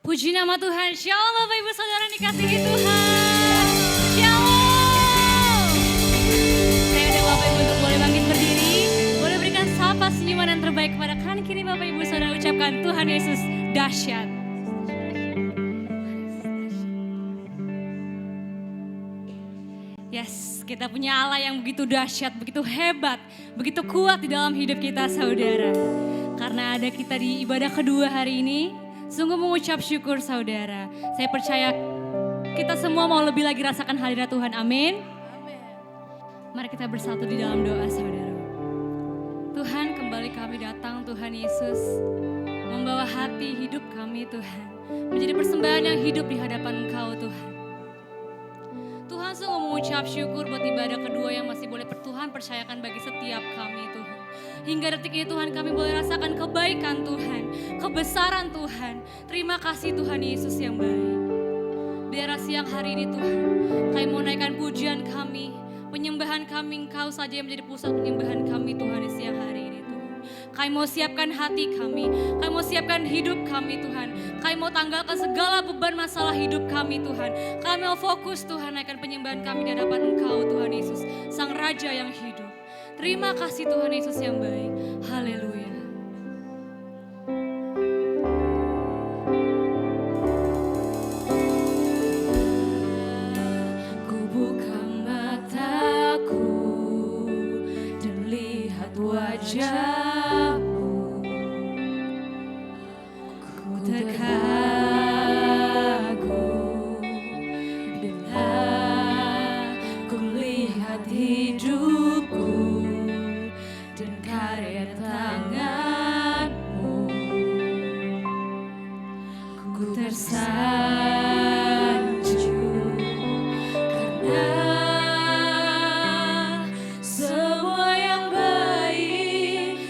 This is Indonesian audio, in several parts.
Puji nama Tuhan. Shalom Bapak Ibu Saudara dikasihi Tuhan. Shalom. Saya udah Bapak Ibu untuk boleh bangkit berdiri. Boleh berikan sapa senyuman yang terbaik kepada kanan kiri Bapak Ibu Saudara. Ucapkan Tuhan Yesus dahsyat. Yes, kita punya Allah yang begitu dahsyat, begitu hebat, begitu kuat di dalam hidup kita saudara. Karena ada kita di ibadah kedua hari ini, sungguh mengucap syukur saudara. Saya percaya kita semua mau lebih lagi rasakan hadirat Tuhan, amin. Mari kita bersatu di dalam doa saudara. Tuhan, kembali kami datang Tuhan Yesus, membawa hati hidup kami Tuhan, menjadi persembahan yang hidup di hadapan Engkau Tuhan. Tuhan sungguh mengucap syukur buat ibadah kedua yang masih boleh Tuhan percayakan bagi setiap kami Tuhan. Hingga detik ini Tuhan kami boleh rasakan kebaikan Tuhan, kebesaran Tuhan. Terima kasih Tuhan Yesus yang baik. Biar siang hari ini Tuhan, kami mau naikkan pujian kami, penyembahan kami Engkau saja yang menjadi pusat penyembahan kami Tuhan di siang hari ini Tuhan. Kami mau siapkan hati kami mau siapkan hidup kami Tuhan. Kami mau tanggalkan segala beban masalah hidup kami Tuhan. Kami mau fokus Tuhan naikkan penyembahan kami di hadapan Engkau Tuhan Yesus, Sang Raja yang hidup. Terima kasih Tuhan Yesus yang baik. Haleluya. Ku buka mataku dan lihat wajah-Mu. Ku terkagum bila ku lihat hidupku dan karya tangan-Mu. Ku tersanjung karena semua yang baik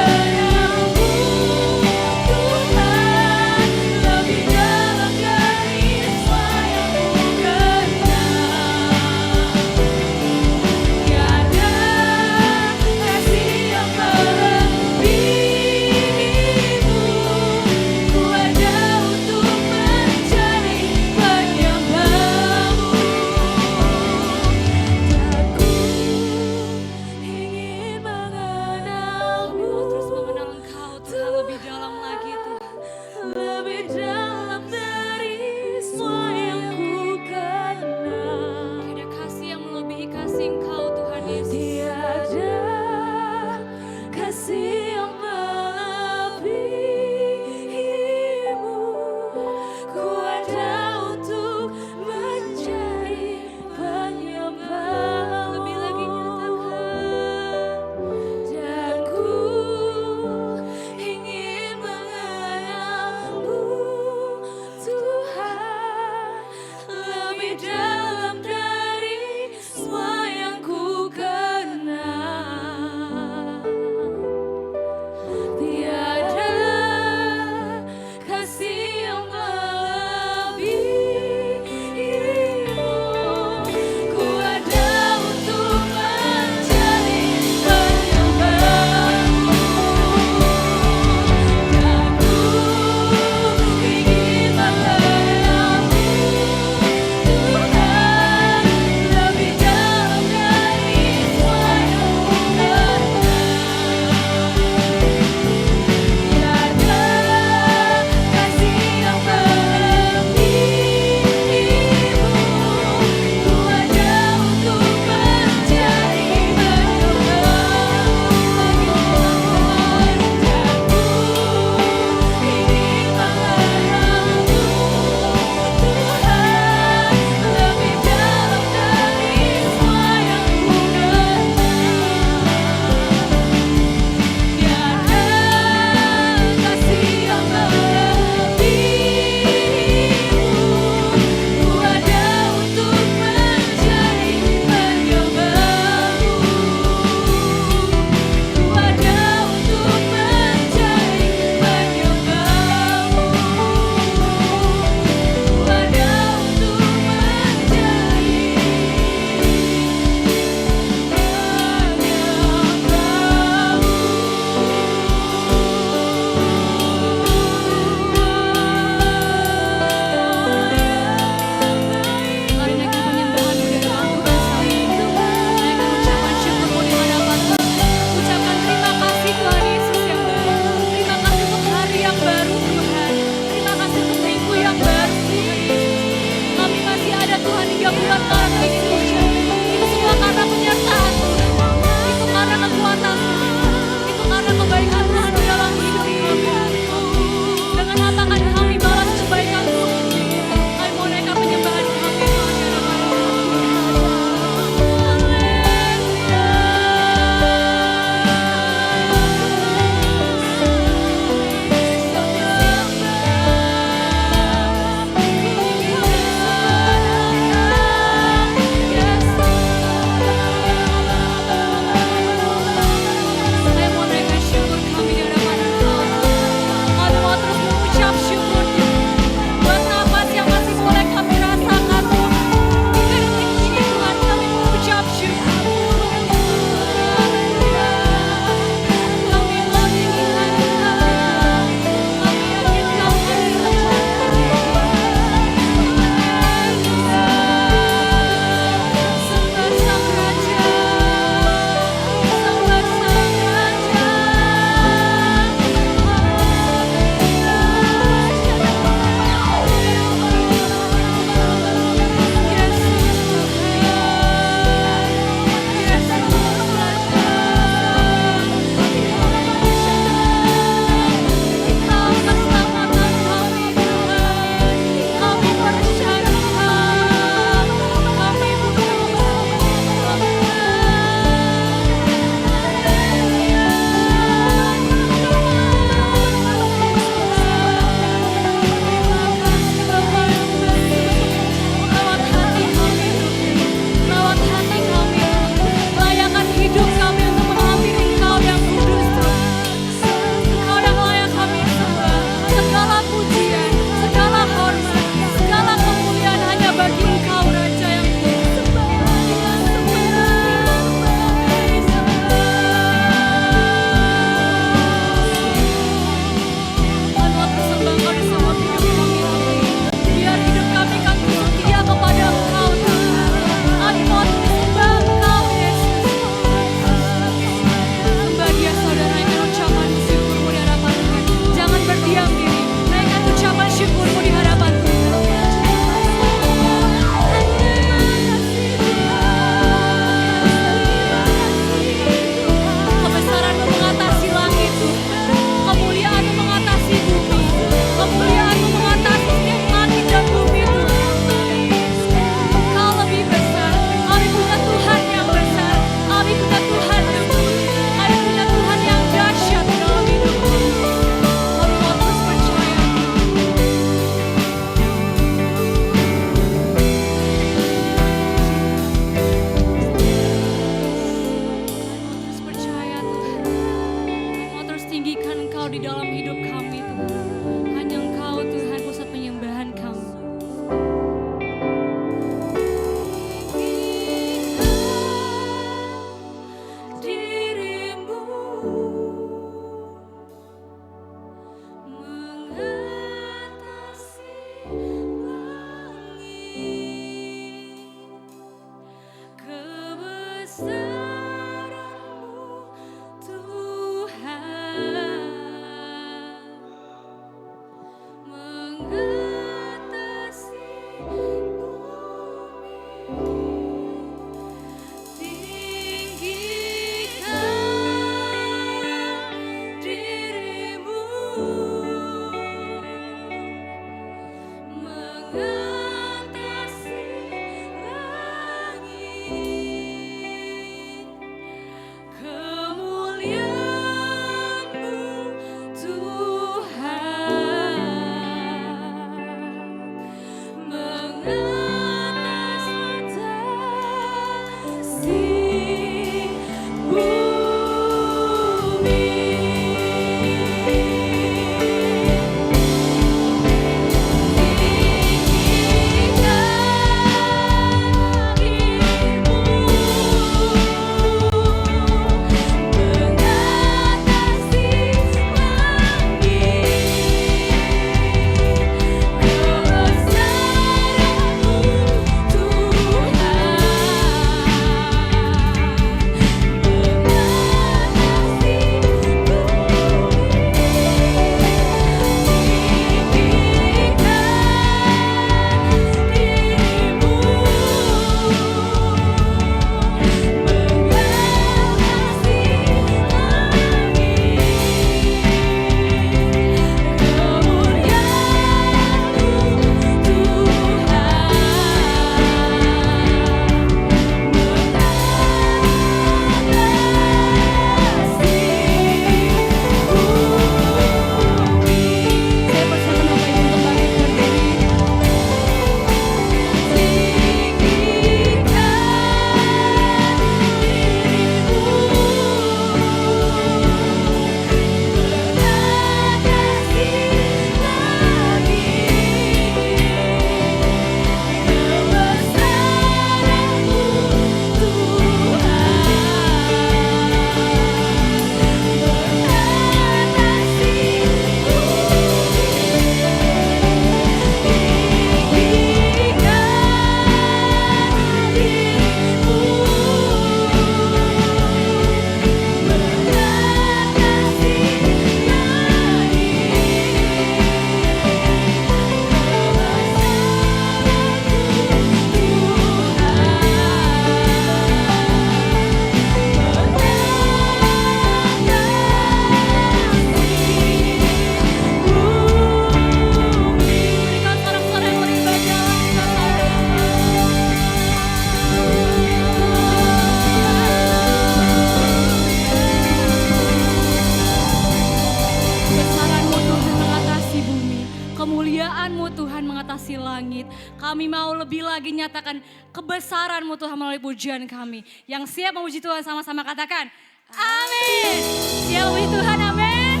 lagi nyatakan kebesaran-Mu Tuhan melalui pujian kami. Yang siap memuji Tuhan sama-sama katakan, amin. Siap memuji Tuhan, amin.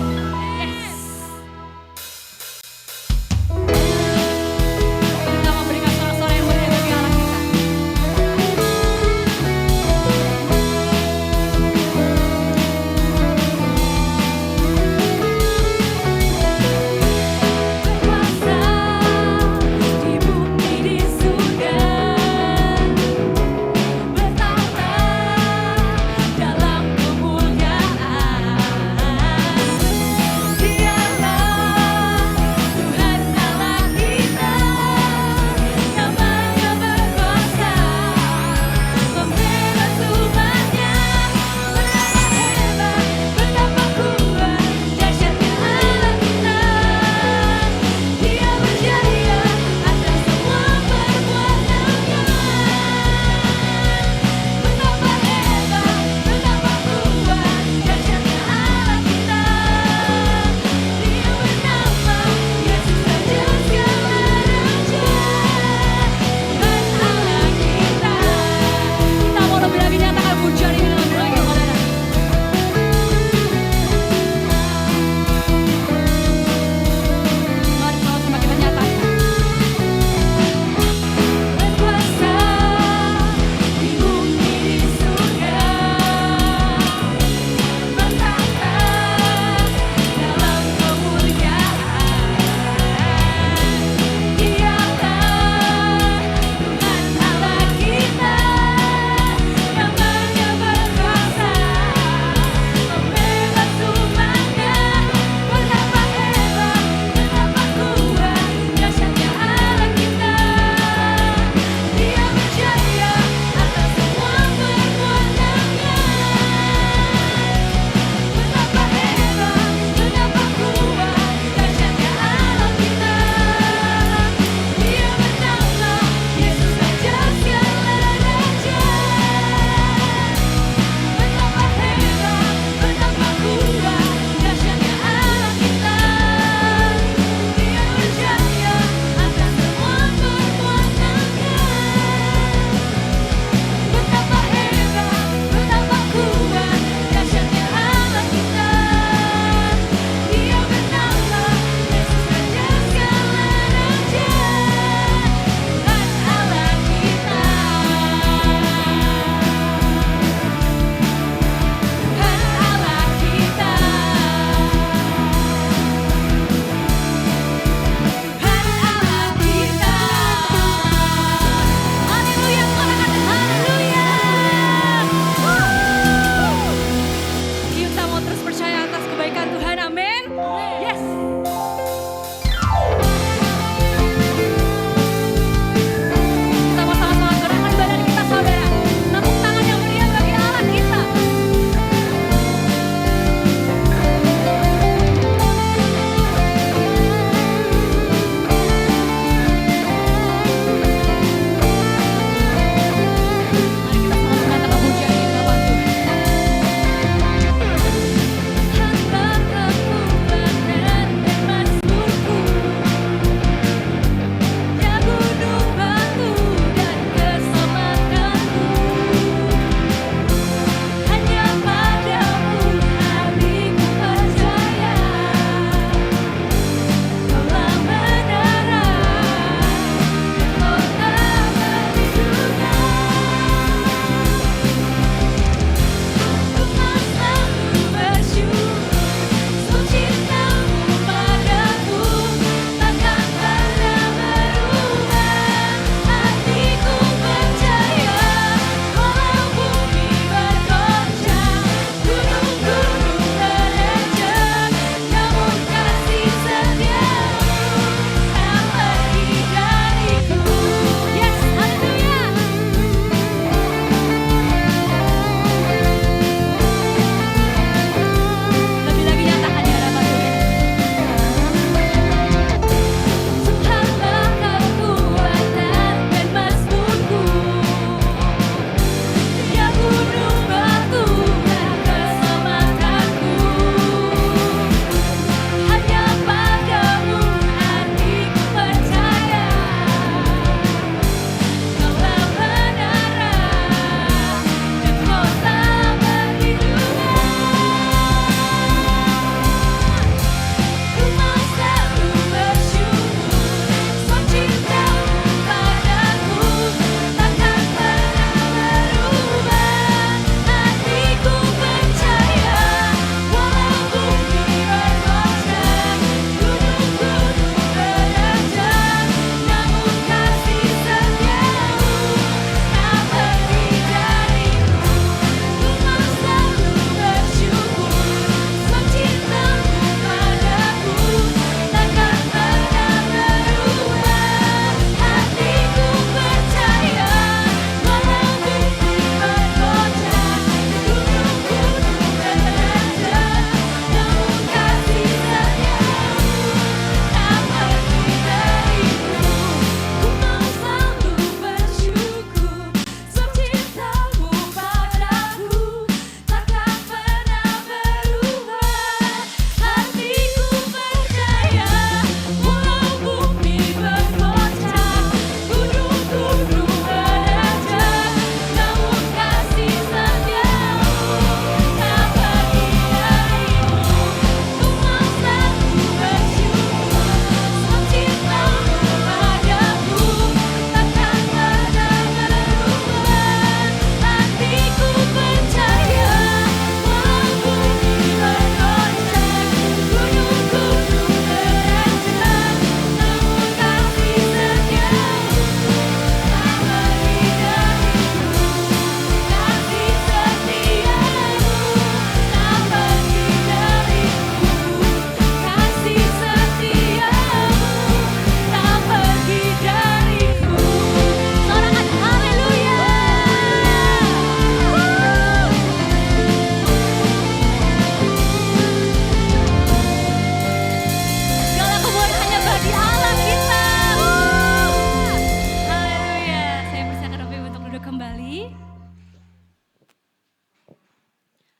Yes. Kita memberikan suara-suara yang meriah bagi Allah kita. Berkuasa di bumi di surga, bertahta dalam kemuliaan.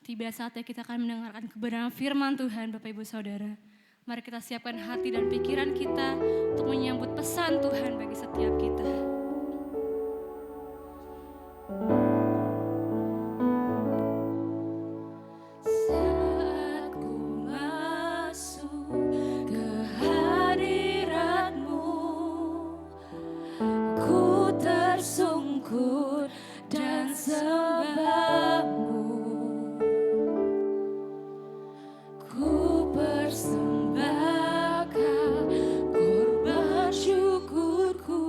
Tiba saatnya kita akan mendengarkan kebenaran firman Tuhan, Bapak Ibu Saudara. Mari kita siapkan hati dan pikiran kita untuk menyambut pesan Tuhan bagi setiap kita. Saat ku masuk ke hadirat-Mu, ku tersungkur dan sembah-Mu. Ku persembahkan korban syukurku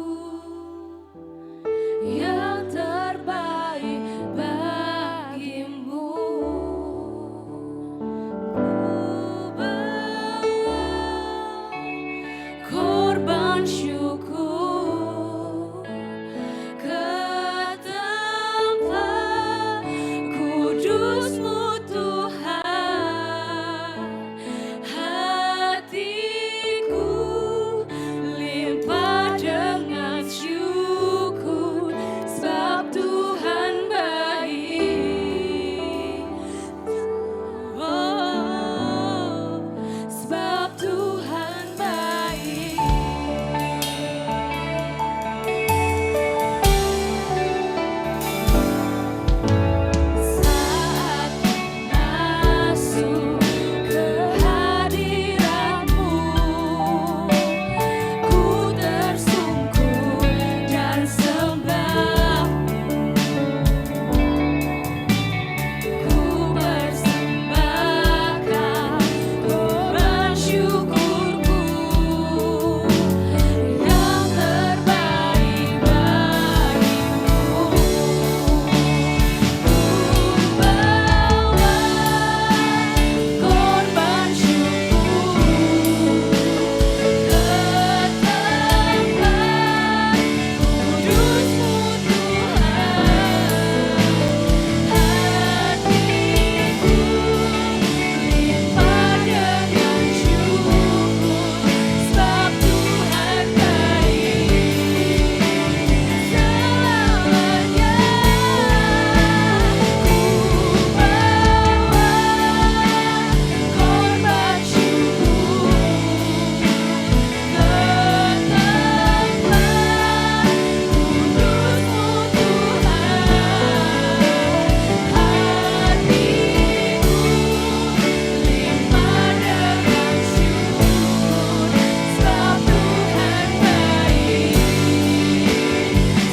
yang terbaik bagimu. Ku bawa korban syukur ke tempat kudus-Mu Tuhan. Hatiku limpah dengan syukur, sebab Tuhan baik. Oh, sebab Tuhan baik. Saat masuk ke hadirat-Mu, ku tersungkur dan sembah-Mu. Ku persembahkan korban syukurku yang terbaik bagimu. Ku bawa korban syukur ke tempat kudus-Mu Tuhan. Hatiku limpah dengan syukur, sebab Tuhan baik selamanya. Ku bawa korban syukur ke tempat kudus-Mu Tuhan. Hatiku limpah dengan syukur, sebab Tuhan baik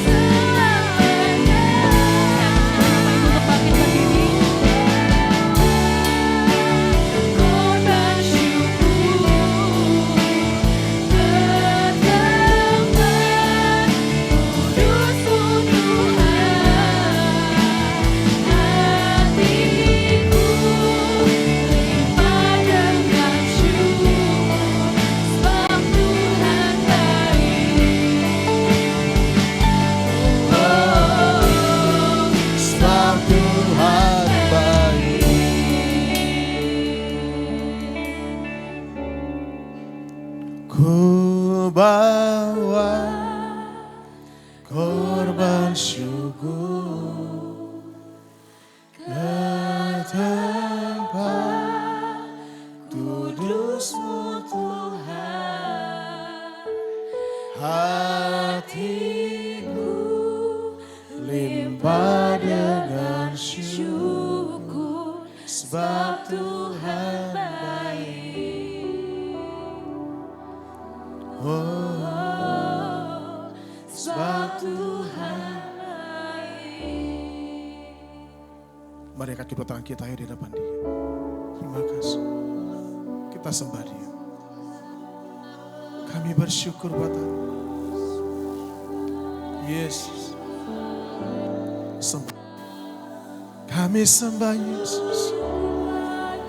selamanya. Untuk bangkit berdiri. Korban syukur ke tempat kudus-Mu Tuhan. Hatiku limpah dengan syukur, sebab Tuhan baik. Oh, Sebab Tuhan baik. Ku bawa korban syukur ke tempat kudus-Mu Tuhan. Hatiku limpah dengan syukur, sebab Tuhan baik. Oh, sebab Tuhan baik. Mari angkat kedua tangan kita ya di depan Dia. Terima kasih. Kita sembah Dia. Kami bersyukur buat Dia. Yesus. Sembah. Kami sembah Yesus.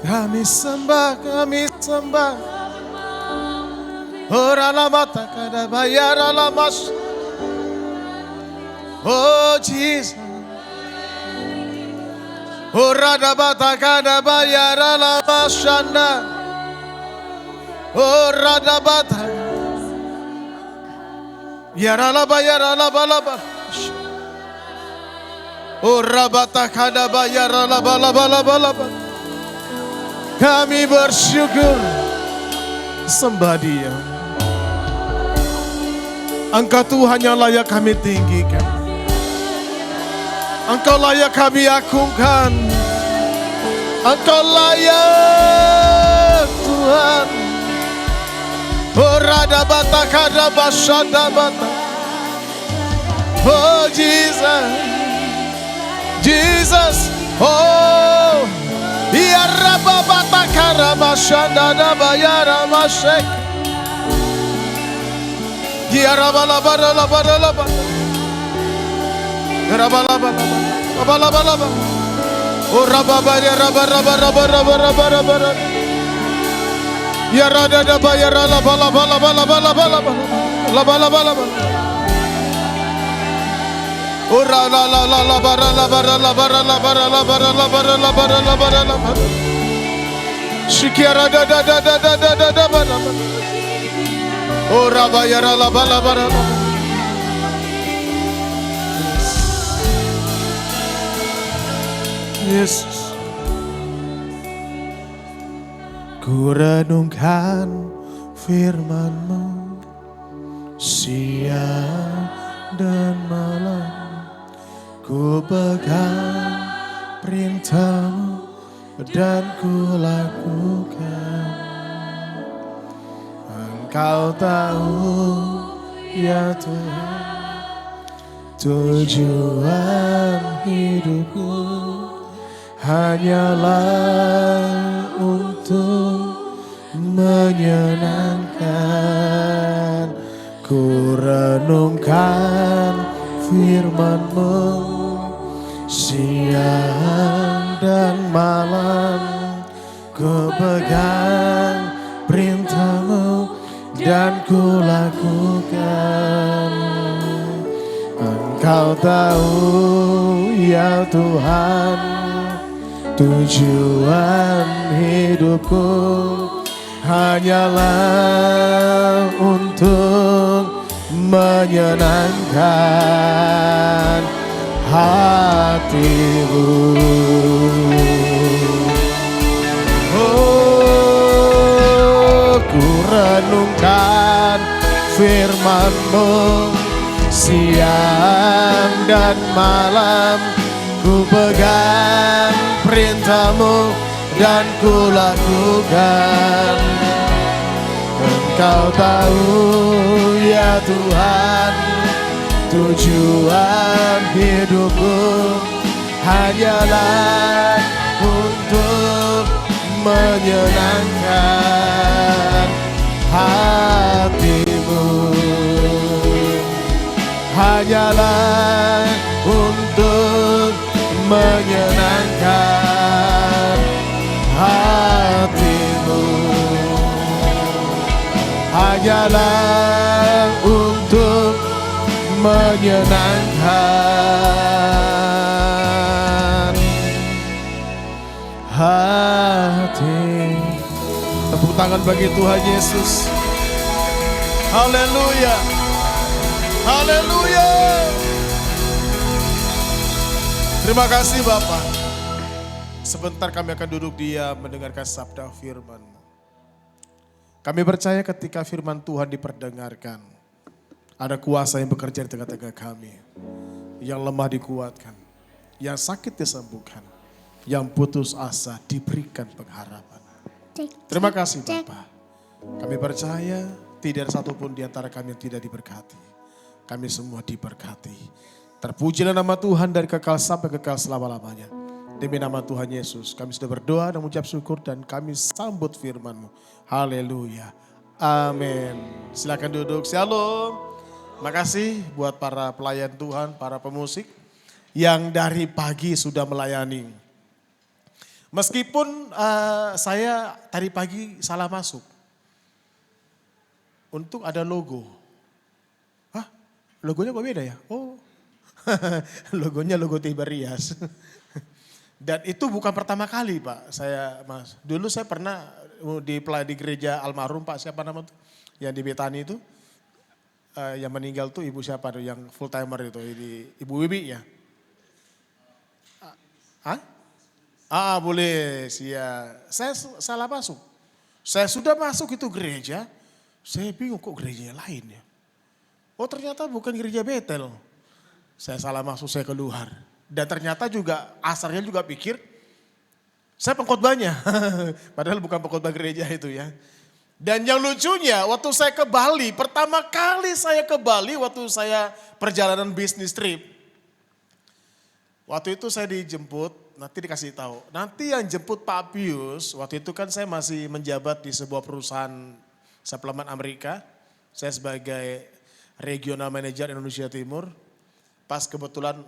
Kami sembah, kami sembah. Ora la mata kada bayara la mas. Oh Jesus. Ora da bata kada bayara la masanda. Ora da bata. Yara la bayara la balaba. Oh rabata kadaba ya ralaba laba laba laba. Kami bersyukur sembah Dia. Engkau Tuhan yang layak kami tinggikan. Engkau layak kami agungkan. Engkau layak Tuhan. Oh radabata kadaba shadabata. Oh Jesus, Jesus, oh, ya rababata karabashanda bayara mashek, ya rabalabara labara labara, rabalabara labara labara, oh rababara rabara rabara rabara rabara, ya radada bayara labala bala bala bala bala bala bala bala. Ora la la la la bara la bara la bara la bara la bara la bara la bara la bara la bara. Shikira da da da da da da da da bara. Ora bayara la bara bara. Yesus. Ku renungkan firman-Mu siang dan malam. Ku pegang perintah-Mu dan ku lakukan. Engkau tahu ya Tuhan tujuan hidupku hanyalah untuk menyenangkan. Ku renungkan firman-Mu siang dan malam. Ku pegang perintah-Mu dan ku lakukan. Engkau tahu ya Tuhan tujuan hidupku hanyalah untuk menyenangkan hati-Mu. Oh, ku renungkan firman-Mu siang dan malam. Ku pegang perintah-Mu dan ku lakukan. Engkau tahu ya Tuhan tujuan hidupku hanyalah untuk menyenangkan hati-Mu. Hanyalah untuk menyenangkan hati-Mu. Hanyalah untuk menyenangkan hati. Tepuk tangan bagi Tuhan Yesus. Haleluya. Haleluya. Terima kasih Bapak. Sebentar kami akan duduk diam mendengarkan sabda firman-Mu. Kami percaya ketika firman Tuhan diperdengarkan, ada kuasa yang bekerja di tengah-tengah kami. Yang lemah dikuatkan, yang sakit disembuhkan, yang putus asa diberikan pengharapan. Terima kasih Bapak. Kami percaya tidak ada satupun di antara kami yang tidak diberkati. Kami semua diberkati. Terpujilah nama Tuhan dari kekal sampai kekal selama-lamanya. Demi nama Tuhan Yesus kami sudah berdoa dan mengucap syukur dan kami sambut firman-Mu. Haleluya. Amin. Silakan duduk. Shalom. Makasih buat para pelayan Tuhan, para pemusik yang dari pagi sudah melayani. Meskipun saya tadi pagi salah masuk. Untuk ada logo. Hah? Logonya kok beda ya? Oh. Logonya logo Tiberias. Dan itu bukan pertama kali Pak, Mas. Dulu saya pernah di gereja almarhum Pak, siapa nama tuh? Yang di Betani itu. Yang meninggal tuh ibu siapa tuh, yang full timer itu, Ibu Wibi ya. Hah? Boleh, siap. Saya salah masuk. Saya sudah masuk itu gereja, saya bingung kok gereja lain ya. Oh ternyata bukan gereja Betel. Saya salah masuk, saya keluar. Dan ternyata juga asarnya juga pikir, saya pengkhotbahnya. Padahal bukan pengkhotbah gereja itu ya. Dan yang lucunya waktu saya ke Bali, pertama kali saya ke Bali waktu saya perjalanan bisnis trip. Waktu itu saya dijemput, nanti dikasih tahu. Nanti yang jemput Pak Pius, waktu itu kan saya masih menjabat di sebuah perusahaan suplemen Amerika. Saya sebagai regional manager Indonesia Timur. Pas kebetulan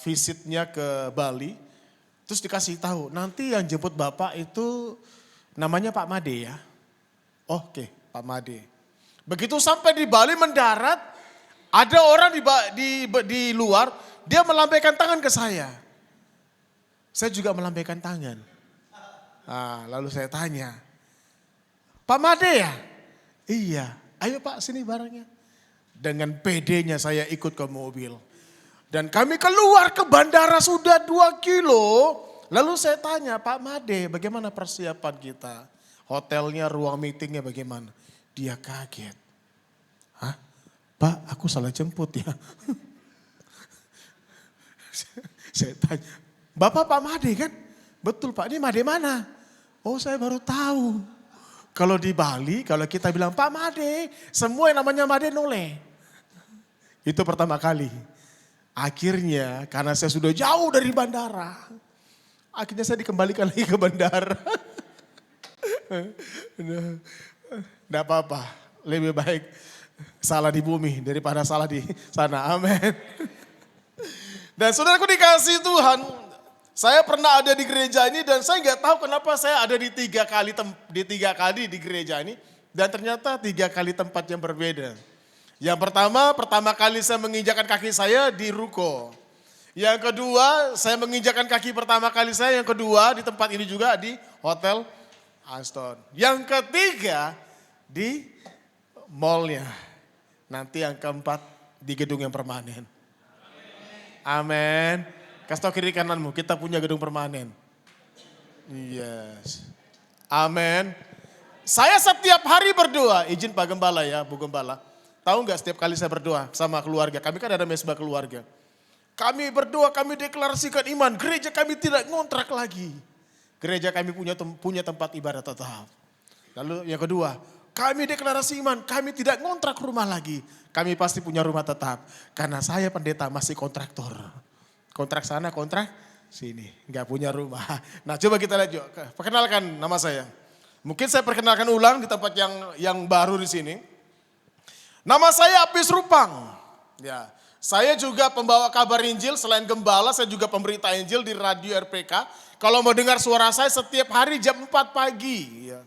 visitnya ke Bali, terus dikasih tahu, nanti yang jemput Bapak itu namanya Pak Made ya. Oke, Pak Made. Begitu sampai di Bali mendarat, ada orang di luar, dia melambaikan tangan ke saya. Saya juga melambaikan tangan. Lalu saya tanya, Pak Made ya? Iya, ayo Pak sini barangnya. Dengan PD-nya saya ikut ke mobil. Dan kami keluar ke bandara sudah 2 kilo. Lalu saya tanya, Pak Made bagaimana persiapan kita? Hotelnya, ruang meetingnya bagaimana? Dia kaget. Hah? Pak aku salah jemput ya. Saya tanya, Bapak Pak Made kan? Betul Pak, ini Made mana? Oh saya baru tahu. Kalau di Bali, kalau kita bilang Pak Made, semua yang namanya Made noleh. Itu pertama kali. Akhirnya karena saya sudah jauh dari bandara. Akhirnya saya dikembalikan lagi ke bandara. Tidak apa-apa, lebih baik salah di bumi daripada salah di sana. Amin. Dan saudaraku dikasih Tuhan, saya pernah ada di gereja ini dan saya nggak tahu kenapa saya ada di tiga kali di gereja ini. Dan ternyata 3 kali tempat yang berbeda. Yang pertama kali saya menginjakan kaki saya di ruko. Yang kedua saya menginjakan kaki pertama kali saya, yang kedua di tempat ini juga di Hotel Aston. Yang ketiga di mallnya. Nanti yang keempat di gedung yang permanen. Amin. Kasih tau kiri kananmu, kita punya gedung permanen. Yes. Amin. Saya setiap hari berdoa, izin Pak Gembala ya, Bu Gembala. Tahu nggak setiap kali saya berdoa sama keluarga, kami kan ada mesbah keluarga. Kami berdoa, kami deklarasikan iman, gereja kami tidak ngontrak lagi. Gereja kami punya tempat ibadah tetap. Lalu yang kedua, kami deklarasi iman, kami tidak ngontrak rumah lagi. Kami pasti punya rumah tetap. Karena saya pendeta masih kontraktor. Kontrak sana, kontrak sini. Nggak punya rumah. Nah coba kita lihat yuk, perkenalkan nama saya. Mungkin saya perkenalkan ulang di tempat yang baru di sini. Nama saya Apis Rupang. Ya, saya juga pembawa kabar Injil, selain gembala saya juga pemberita Injil di Radio RPK. Kalau mau dengar suara saya setiap hari jam 4 pagi. Ya.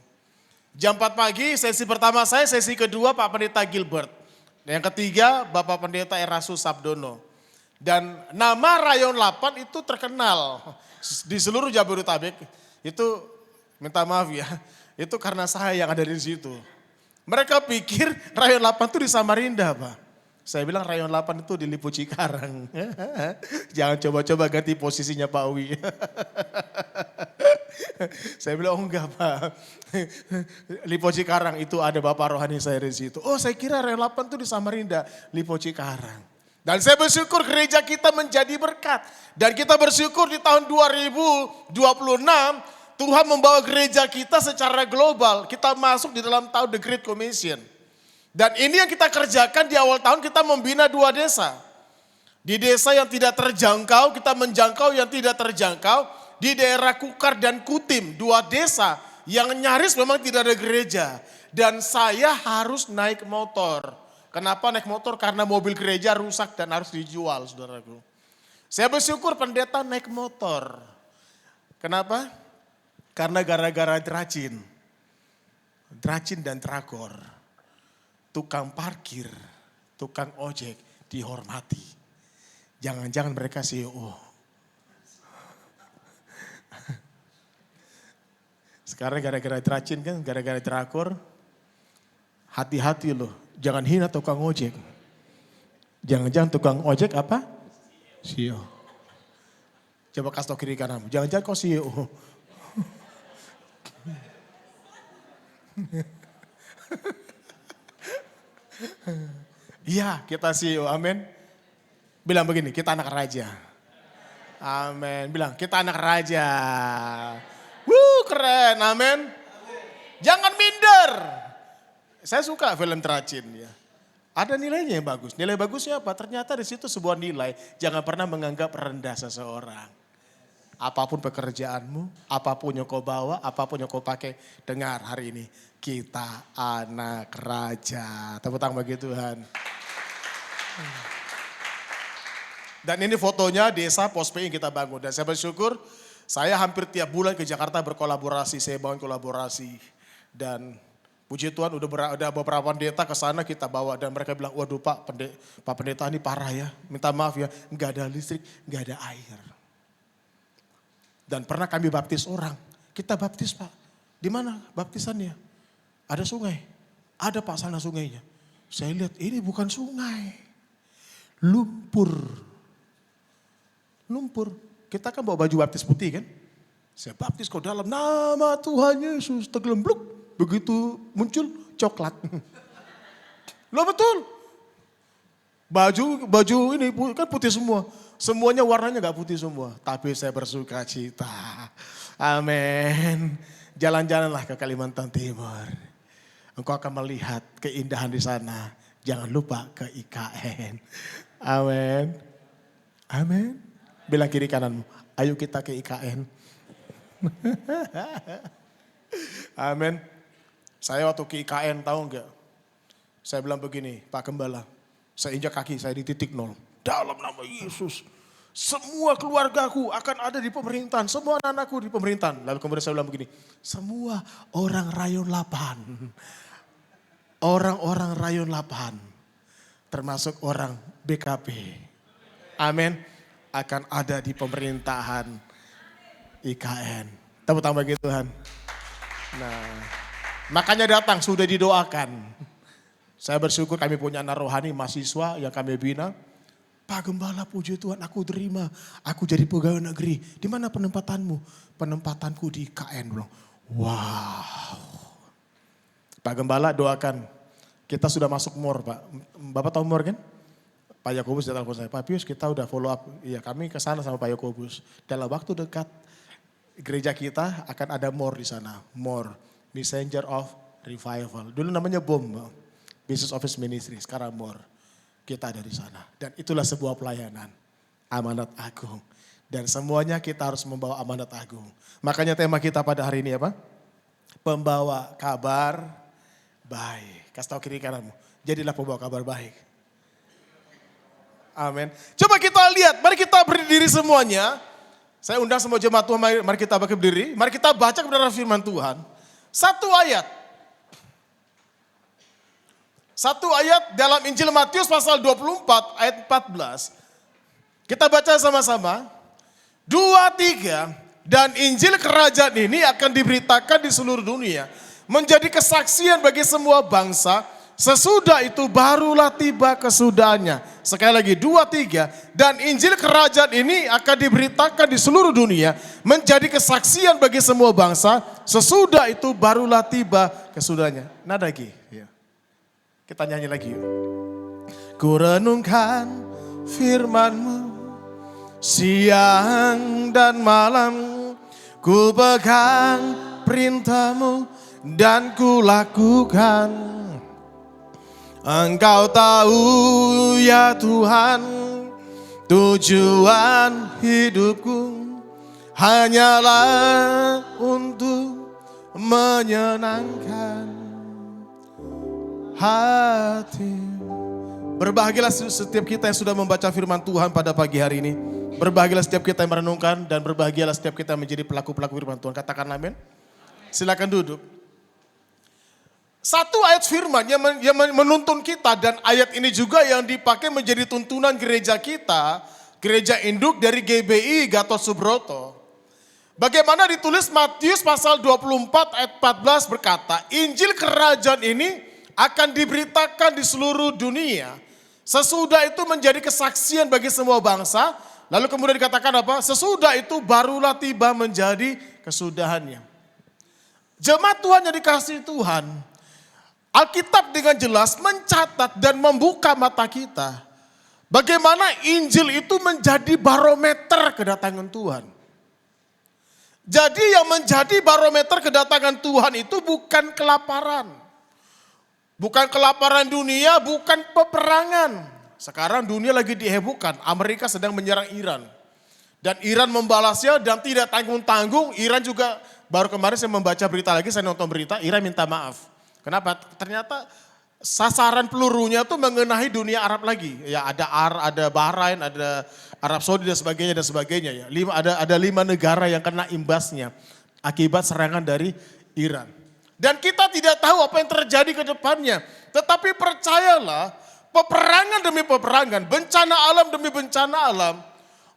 Jam 4 pagi sesi pertama saya, sesi kedua Pak Pendeta Gilbert. Yang ketiga Bapak Pendeta Erasus Sabdono. Dan nama Rayon 8 itu terkenal di seluruh Jabodetabek. Itu minta maaf ya, itu karena saya yang ada di situ. Mereka pikir Rayon 8 itu di Samarinda Pak. Saya bilang Rayon 8 itu di Lipo Cikarang. Jangan coba-coba ganti posisinya Pak Wi. Saya bilang oh enggak Pak. Lipo Cikarang itu ada Bapak rohani saya di situ. Oh saya kira Rayon 8 itu di Samarinda, Lipo Cikarang. Dan saya bersyukur gereja kita menjadi berkat. Dan kita bersyukur di tahun 2026 Tuhan membawa gereja kita secara global. Kita masuk di dalam tahun The Great Commission. Dan ini yang kita kerjakan di awal tahun, kita membina 2 desa. Di desa yang tidak terjangkau, kita menjangkau yang tidak terjangkau. Di daerah Kukar dan Kutim, 2 desa yang nyaris memang tidak ada gereja. Dan saya harus naik motor. Kenapa naik motor? Karena mobil gereja rusak dan harus dijual, saudaraku. Saya bersyukur pendeta naik motor. Kenapa? Karena gara-gara Dracin dan Tragor. Tukang parkir, tukang ojek dihormati. Jangan-jangan mereka CEO. Sekarang gara-gara Dracin kan, gara-gara Tragor. Hati-hati loh, jangan hina tukang ojek. Jangan-jangan tukang ojek apa? CEO. Coba kasih tau kiri kananmu. Jangan-jangan kau CEO. Iya, kita CEO. Amin. Bilang begini, kita anak raja. Amin. Bilang, kita anak raja. Keren. Amin. Jangan minder. Saya suka film Teracin ya. Ada nilainya yang bagus. Nilai bagusnya apa? Ternyata di situ sebuah nilai. Jangan pernah menganggap rendah seseorang. Apapun pekerjaanmu, apapun yang kau bawa, apapun yang kau pakai. Dengar hari ini, kita anak raja. Tepuk tangan bagi Tuhan. Dan ini fotonya desa Pospe yang kita bangun. Dan saya bersyukur, saya hampir tiap bulan ke Jakarta berkolaborasi. Saya bangun kolaborasi. Dan puji Tuhan udah beberapa pendeta ke sana kita bawa. Dan mereka bilang, waduh Pak Pendeta ini parah ya. Minta maaf ya, nggak ada listrik, nggak ada air. Dan pernah kami baptis orang. Kita baptis Pak. Di mana baptisannya? Ada sungai. Ada Pak sana sungainya. Saya lihat ini bukan sungai. Lumpur. Kita kan bawa baju baptis putih kan. Saya baptis kau dalam nama Tuhan Yesus. Tergelembluk. Begitu muncul coklat. Loh betul. Baju ini kan putih semua. Semuanya warnanya gak putih semua. Tapi saya bersuka cita. Amin. Jalan-jalanlah ke Kalimantan Timur. Engkau akan melihat keindahan di sana. Jangan lupa ke IKN. Amin. Amin. Bilang kiri kananmu, ayo kita ke IKN. Amin. Saya waktu ke IKN tahu enggak? Saya bilang begini, Pak Gembala. Saya injak kaki, saya di titik nol. Dalam nama Yesus. Semua keluargaku akan ada di pemerintahan. Semua anak-anakku di pemerintahan. Lalu kemudian saya bilang begini. Semua orang rayon 8. Orang-orang rayon 8. Termasuk orang BKP. Amin. Akan ada di pemerintahan IKN. Tepuk tangan bagi Tuhan. Nah, makanya datang sudah didoakan. Saya bersyukur kami punya anak rohani mahasiswa yang kami bina. Pak Gembala puji Tuhan aku terima. Aku jadi pegawai negeri. Di mana penempatanmu? Penempatanku di IKN. Wow. Pak Gembala doakan. Kita sudah masuk MOR Pak. Bapak tahu MOR kan? Pak Yakobus datang telepon saya. Pak Pius kita udah follow up. Iya kami ke sana sama Pak Yakobus. Dalam waktu dekat gereja kita akan ada MOR di sana. MOR. Messenger of Revival. Dulu namanya BOM. Business Office Ministry. Sekarang MOR. Kita ada di sana. Dan itulah sebuah pelayanan. Amanat agung. Dan semuanya kita harus membawa amanat agung. Makanya tema kita pada hari ini apa? Pembawa kabar baik. Kasih tahu kiri kananmu. Jadilah pembawa kabar baik. Amin. Coba kita lihat. Mari kita berdiri semuanya. Saya undang semua jemaat Tuhan. Mari kita berdiri. Mari kita baca kebenaran firman Tuhan. Satu ayat dalam Injil Matius pasal 24 ayat 14. Kita baca sama-sama. 2, 3. Dan Injil kerajaan ini akan diberitakan di seluruh dunia. Menjadi kesaksian bagi semua bangsa. Sesudah itu barulah tiba kesudahannya. Sekali lagi 2, 3. Dan Injil kerajaan ini akan diberitakan di seluruh dunia. Menjadi kesaksian bagi semua bangsa. Sesudah itu barulah tiba kesudahannya. Nada lagi. Ya. Kita nyanyi lagi yuk. Ku renungkan firman-Mu siang dan malam. Ku pegang perintah-Mu dan ku lakukan. Engkau tahu ya Tuhan tujuan hidupku hanyalah untuk menyenangkan hati. Berbahagialah setiap kita yang sudah membaca firman Tuhan pada pagi hari ini. Berbahagialah setiap kita yang merenungkan dan berbahagialah setiap kita yang menjadi pelaku-pelaku firman Tuhan. Katakan amin. Silakan duduk. Satu ayat firman yang menuntun kita dan ayat ini juga yang dipakai menjadi tuntunan gereja kita. Gereja induk dari GBI Gatot Subroto. Bagaimana ditulis Matius pasal 24 ayat 14 berkata, Injil kerajaan ini akan diberitakan di seluruh dunia. Sesudah itu menjadi kesaksian bagi semua bangsa. Lalu kemudian dikatakan apa? Sesudah itu barulah tiba menjadi kesudahannya. Jemaat Tuhan yang dikasihi Tuhan, Alkitab dengan jelas mencatat dan membuka mata kita. Bagaimana Injil itu menjadi barometer kedatangan Tuhan. Jadi yang menjadi barometer kedatangan Tuhan itu bukan kelaparan. Bukan kelaparan dunia, bukan peperangan. Sekarang dunia lagi dihebohkan, Amerika sedang menyerang Iran. Dan Iran membalasnya dan tidak tanggung-tanggung, Iran juga baru kemarin saya membaca berita lagi, saya nonton berita, Iran minta maaf. Kenapa? Ternyata sasaran pelurunya tuh mengenai dunia Arab lagi. Ya ada Bahrain, ada Arab Saudi dan sebagainya ya. Ada 5 negara yang kena imbasnya akibat serangan dari Iran. Dan kita tidak tahu apa yang terjadi ke depannya. Tetapi percayalah, peperangan demi peperangan, bencana alam demi bencana alam,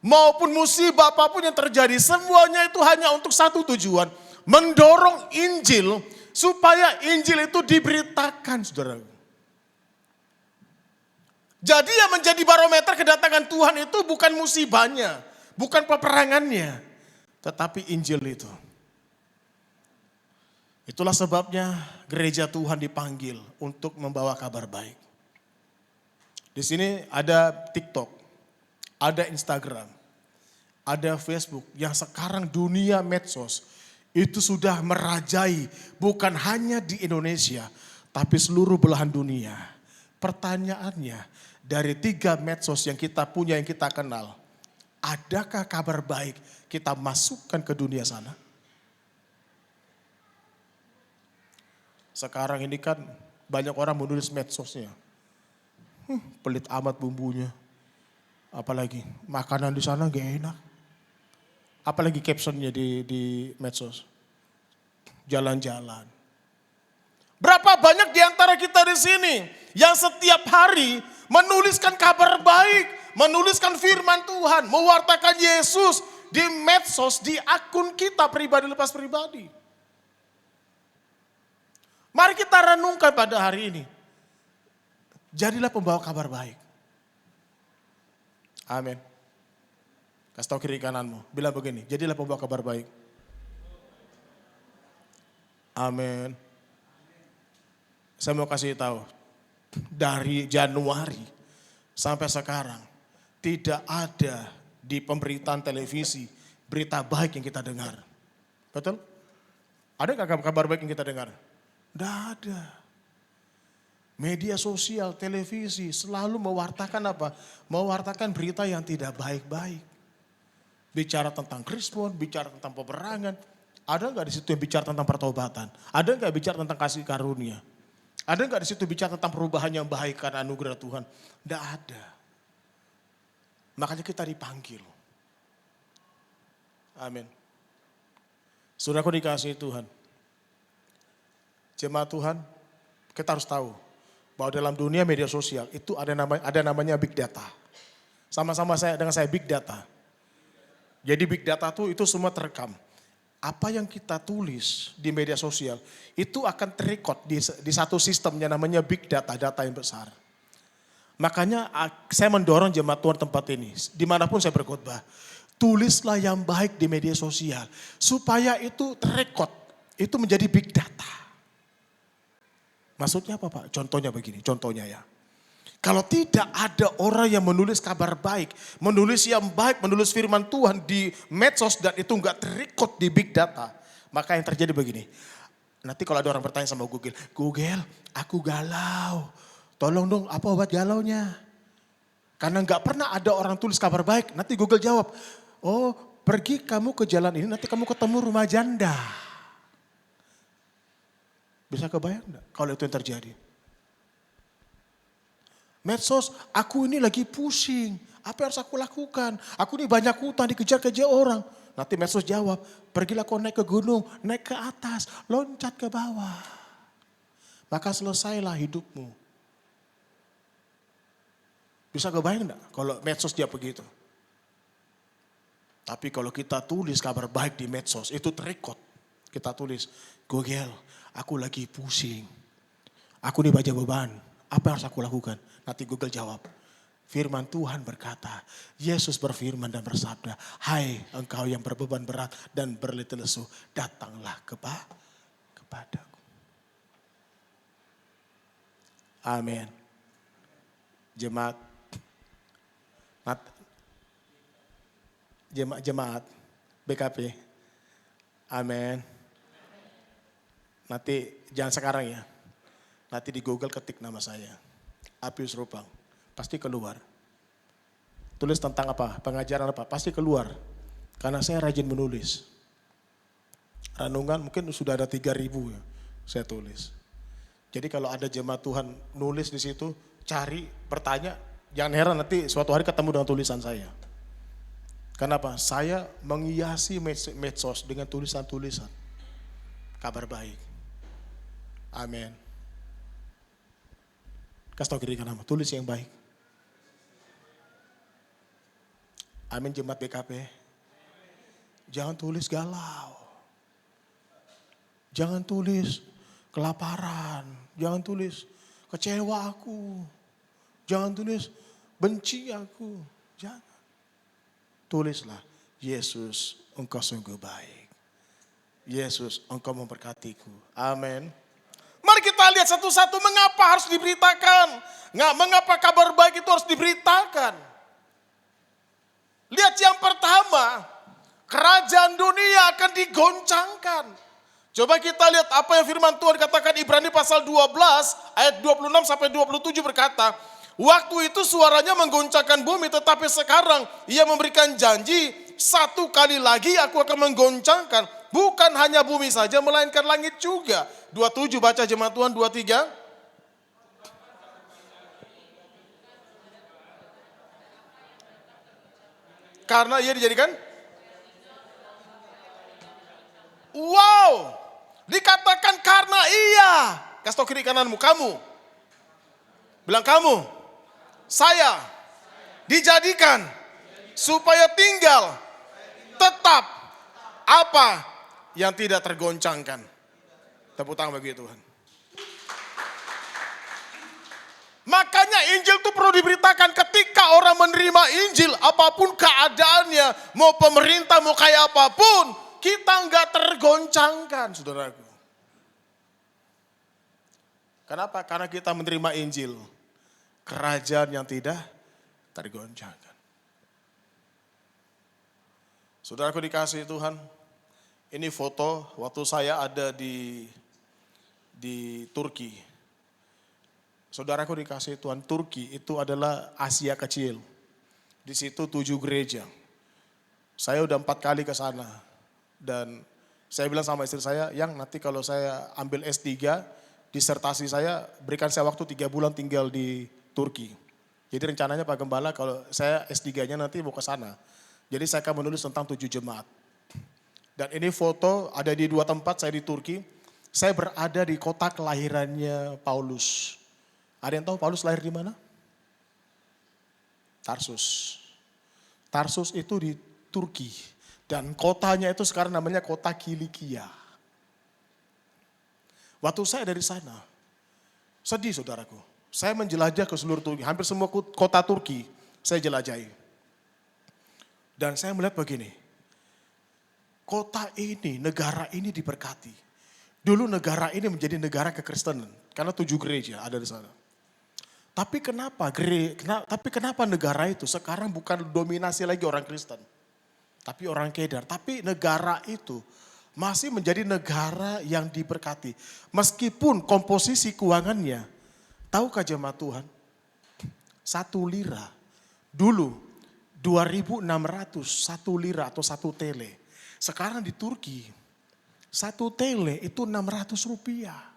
maupun musibah apapun yang terjadi, semuanya itu hanya untuk satu tujuan, mendorong Injil supaya Injil itu diberitakan, saudara. Jadi yang menjadi barometer kedatangan Tuhan itu bukan musibahnya, bukan peperangannya, tetapi Injil itu. Itulah sebabnya gereja Tuhan dipanggil untuk membawa kabar baik. Di sini ada TikTok, ada Instagram, ada Facebook yang sekarang dunia medsos itu sudah merajai bukan hanya di Indonesia tapi seluruh belahan dunia. Pertanyaannya, dari 3 medsos yang kita punya, yang kita kenal, adakah kabar baik kita masukkan ke dunia sana? Sekarang ini kan banyak orang menulis medsosnya. Pelit amat bumbunya. Apalagi makanan di sana gak enak. Apalagi captionnya di medsos. Jalan-jalan. Berapa banyak di antara kita di sini yang setiap hari menuliskan kabar baik, menuliskan firman Tuhan, mewartakan Yesus di medsos, di akun kita pribadi lepas pribadi. Mari kita renungkan pada hari ini. Jadilah pembawa kabar baik. Amin. Kasih tahu kiri kananmu, bilang begini, jadilah pembawa kabar baik. Amin. Saya mau kasih tahu, dari Januari sampai sekarang tidak ada di pemberitaan televisi berita baik yang kita dengar. Betul? Ada nggak kabar baik yang kita dengar? Tidak ada. Media sosial, televisi selalu mewartakan apa? Mewartakan berita yang tidak baik-baik. Bicara tentang Kristus, bicara tentang peperangan. Ada nggak di situ yang bicara tentang pertobatan? Ada nggak bicara tentang kasih karunia? Ada nggak di situ bicara tentang perubahan yang baik karena anugerah Tuhan? Tidak ada. Makanya kita dipanggil. Amin. Saudaraku dikasihi Tuhan. Jemaat Tuhan, kita harus tahu bahwa dalam dunia media sosial itu ada namanya big data. Sama-sama dengan saya big data. Jadi big data itu semua terekam. Apa yang kita tulis di media sosial itu akan terekod di satu sistemnya namanya big data, data yang besar. Makanya saya mendorong jemaat Tuhan tempat ini, dimanapun saya berkhotbah, tulislah yang baik di media sosial supaya itu terekod, itu menjadi big data. Maksudnya apa Pak? Contohnya begini, contohnya ya. Kalau tidak ada orang yang menulis kabar baik, menulis yang baik, menulis firman Tuhan di medsos dan itu enggak terekod di big data, maka yang terjadi begini. Nanti kalau ada orang bertanya sama Google, aku galau, tolong dong apa obat galaunya? Karena enggak pernah ada orang tulis kabar baik, nanti Google jawab, oh pergi kamu ke jalan ini nanti kamu ketemu rumah janda. Bisa kebayang enggak kalau itu yang terjadi? Medsos, aku ini lagi pusing. Apa yang harus aku lakukan? Aku ini banyak hutang, dikejar-kejar orang. Nanti medsos jawab, pergilah kau naik ke gunung, naik ke atas, loncat ke bawah. Maka selesailah hidupmu. Bisa kebayang enggak kalau medsos dia begitu? Tapi kalau kita tulis kabar baik di medsos, itu terekod. Kita tulis, Google, aku lagi pusing. Aku ini baca beban, apa yang harus aku lakukan? Nanti Google jawab, Firman Tuhan berkata, Yesus berfirman dan bersabda, hai engkau yang berbeban berat dan berletih lesu, datanglah kepadaku. Amin. Jemaat BKP. Amin. Nanti jangan sekarang ya. Nanti di Google ketik nama saya. Apius Rupang. Pasti keluar. Tulis tentang apa? Pengajaran apa? Pasti keluar. Karena saya rajin menulis. Renungan mungkin sudah ada 3.000 ya. Saya tulis. Jadi kalau ada jemaat Tuhan nulis di situ, cari, bertanya, jangan heran nanti suatu hari ketemu dengan tulisan saya. Kenapa? Saya menghiasi medsos dengan tulisan-tulisan. Kabar baik. Amin. Kasih tahu kiri kanan, tulis yang baik. Amin jemaat BKP. Jangan tulis galau. Jangan tulis kelaparan. Jangan tulis kecewa aku. Jangan tulis benci aku. Jangan. Tulislah, Yesus engkau sungguh baik. Yesus engkau memberkatiku. Amin. Mari kita lihat satu-satu mengapa harus diberitakan. Mengapa kabar baik itu harus diberitakan. Lihat yang pertama, kerajaan dunia akan digoncangkan. Coba kita lihat apa yang firman Tuhan katakan Ibrani pasal 12 ayat 26 sampai 27 berkata, waktu itu suaranya menggoncangkan bumi, tetapi sekarang ia memberikan janji, satu kali lagi aku akan menggoncangkan. Bukan hanya bumi saja, melainkan langit juga. 27 baca jemaat Tuhan, 23. Karena ia dijadikan. Wow, dikatakan karena ia. Kasih tau kiri kananmu, kamu. Bilang kamu. Saya dijadikan supaya tinggal tetap apa yang tidak tergoncangkan. Tepuk tangan bagi Tuhan. Makanya Injil itu perlu diberitakan ketika orang menerima Injil. Apapun keadaannya, mau pemerintah, mau kayak apapun, kita nggak tergoncangkan, saudaraku. Kenapa? Karena kita menerima Injil. Kerajaan yang tidak tergoncangkan. Saudaraku dikasihi Tuhan, ini foto waktu saya ada di Turki. Saudaraku dikasihi Tuhan, Turki itu adalah Asia kecil. Di situ 7 gereja. Saya udah 4 kali ke sana. Dan saya bilang sama istri saya, yang nanti kalau saya ambil S3, disertasi saya berikan saya waktu 3 bulan tinggal di Turki. Jadi rencananya Pak Gembala kalau saya S3-nya nanti mau ke sana. Jadi saya akan menulis tentang 7 jemaat. Dan ini foto ada di 2 tempat, saya di Turki. Saya berada di kota kelahirannya Paulus. Ada yang tahu Paulus lahir di mana? Tarsus. Tarsus itu di Turki. Dan kotanya itu sekarang namanya kota Kilikia. Waktu saya dari sana, sedih saudaraku. Saya menjelajah ke seluruh Turki, hampir semua kota Turki saya jelajahi. Dan saya melihat begini, kota ini, negara ini diberkati. Dulu negara ini menjadi negara kekristenan, karena 7 gereja ada di sana. Tapi kenapa negara itu sekarang bukan dominasi lagi orang Kristen, tapi orang Kedar. Tapi negara itu masih menjadi negara yang diberkati. Meskipun komposisi keuangannya, tahukah jemaat Tuhan, 1 lira dulu 2.600 1 lira atau 1 tele. Sekarang di Turki 1 tele itu 600 rupiah.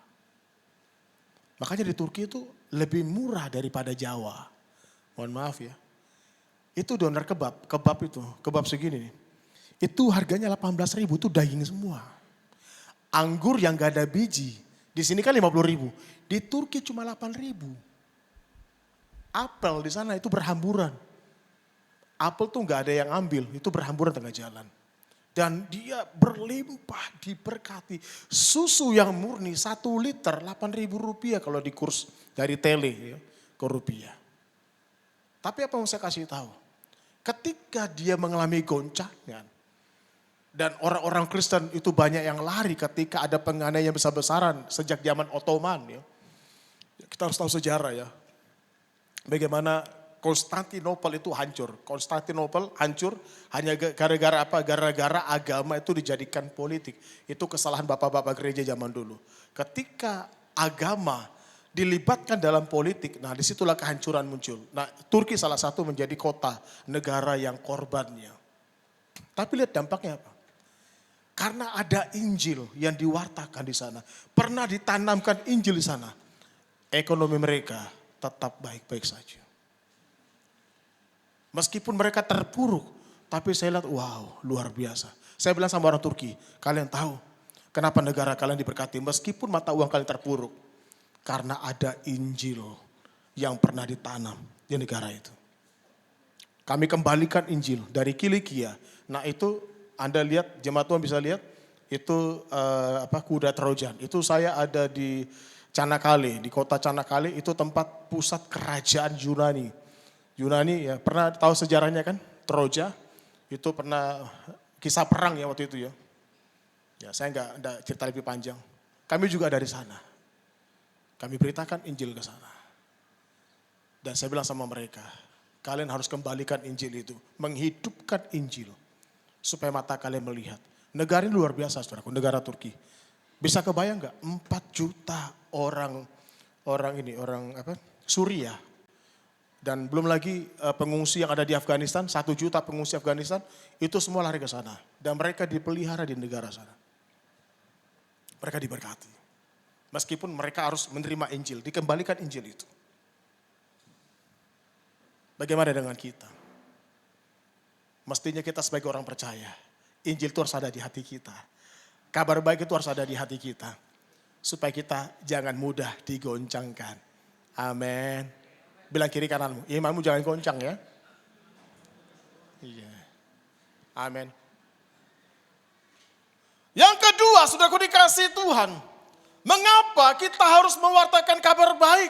Makanya di Turki itu lebih murah daripada Jawa. Mohon maaf ya. Itu doner kebab segini nih. Itu harganya 18.000, itu daging semua. Anggur yang gak ada biji, di sini kan 50.000. Di Turki cuma 8.000. Apel di sana itu berhamburan. Apel tuh gak ada yang ambil, itu berhamburan tengah jalan. Dan dia berlimpah, diberkati. Susu yang murni 1 liter 8.000 rupiah kalau di kurs dari tele ya, ke rupiah. Tapi apa yang saya kasih tahu? Ketika dia mengalami goncangan, dan orang-orang Kristen itu banyak yang lari ketika ada penganiayaan besar-besaran sejak zaman Ottoman. Ya. Kita harus tahu sejarah ya. Bagaimana Konstantinopel itu hancur. Konstantinopel hancur hanya gara-gara apa? Gara-gara agama itu dijadikan politik. Itu kesalahan bapak-bapak gereja zaman dulu. Ketika agama dilibatkan dalam politik, nah disitulah kehancuran muncul. Nah Turki salah satu menjadi kota, negara yang korbannya. Tapi lihat dampaknya apa? Karena ada Injil yang diwartakan di sana. Pernah ditanamkan Injil di sana. Ekonomi mereka tetap baik-baik saja. Meskipun mereka terpuruk, tapi saya lihat wow luar biasa. Saya bilang sama orang Turki, kalian tahu kenapa negara kalian diberkati meskipun mata uang kalian terpuruk. Karena ada Injil yang pernah ditanam di negara itu. Kami kembalikan Injil dari Kilikia. Nah itu Anda lihat, jemaat Tuhan bisa lihat, itu kuda Trojan. Itu saya ada di Çanakkale, di kota Çanakkale itu tempat pusat kerajaan Yunani. Yunani ya pernah tahu sejarahnya kan, Troja itu pernah kisah perang ya waktu itu ya. Ya saya enggak cerita lebih panjang. Kami juga dari sana. Kami beritakan Injil ke sana. Dan saya bilang sama mereka, kalian harus kembalikan Injil itu, menghidupkan Injil. Supaya mata kalian melihat. Negara ini luar biasa saudaraku, negara Turki. Bisa kebayang gak 4 juta orang Suriah. Dan belum lagi pengungsi yang ada di Afghanistan, 1 juta pengungsi Afghanistan, itu semua lari ke sana. Dan mereka dipelihara di negara sana. Mereka diberkati. Meskipun mereka harus menerima Injil, dikembalikan Injil itu. Bagaimana dengan kita? Mestinya kita sebagai orang percaya, Injil itu harus ada di hati kita. Kabar baik itu harus ada di hati kita. Supaya kita jangan mudah digoncangkan. Amin. Bilang kiri kananmu, imanmu jangan goncang ya. Iya. Amin. Yang kedua, saudaraku dikasih Tuhan. Mengapa kita harus mewartakan kabar baik?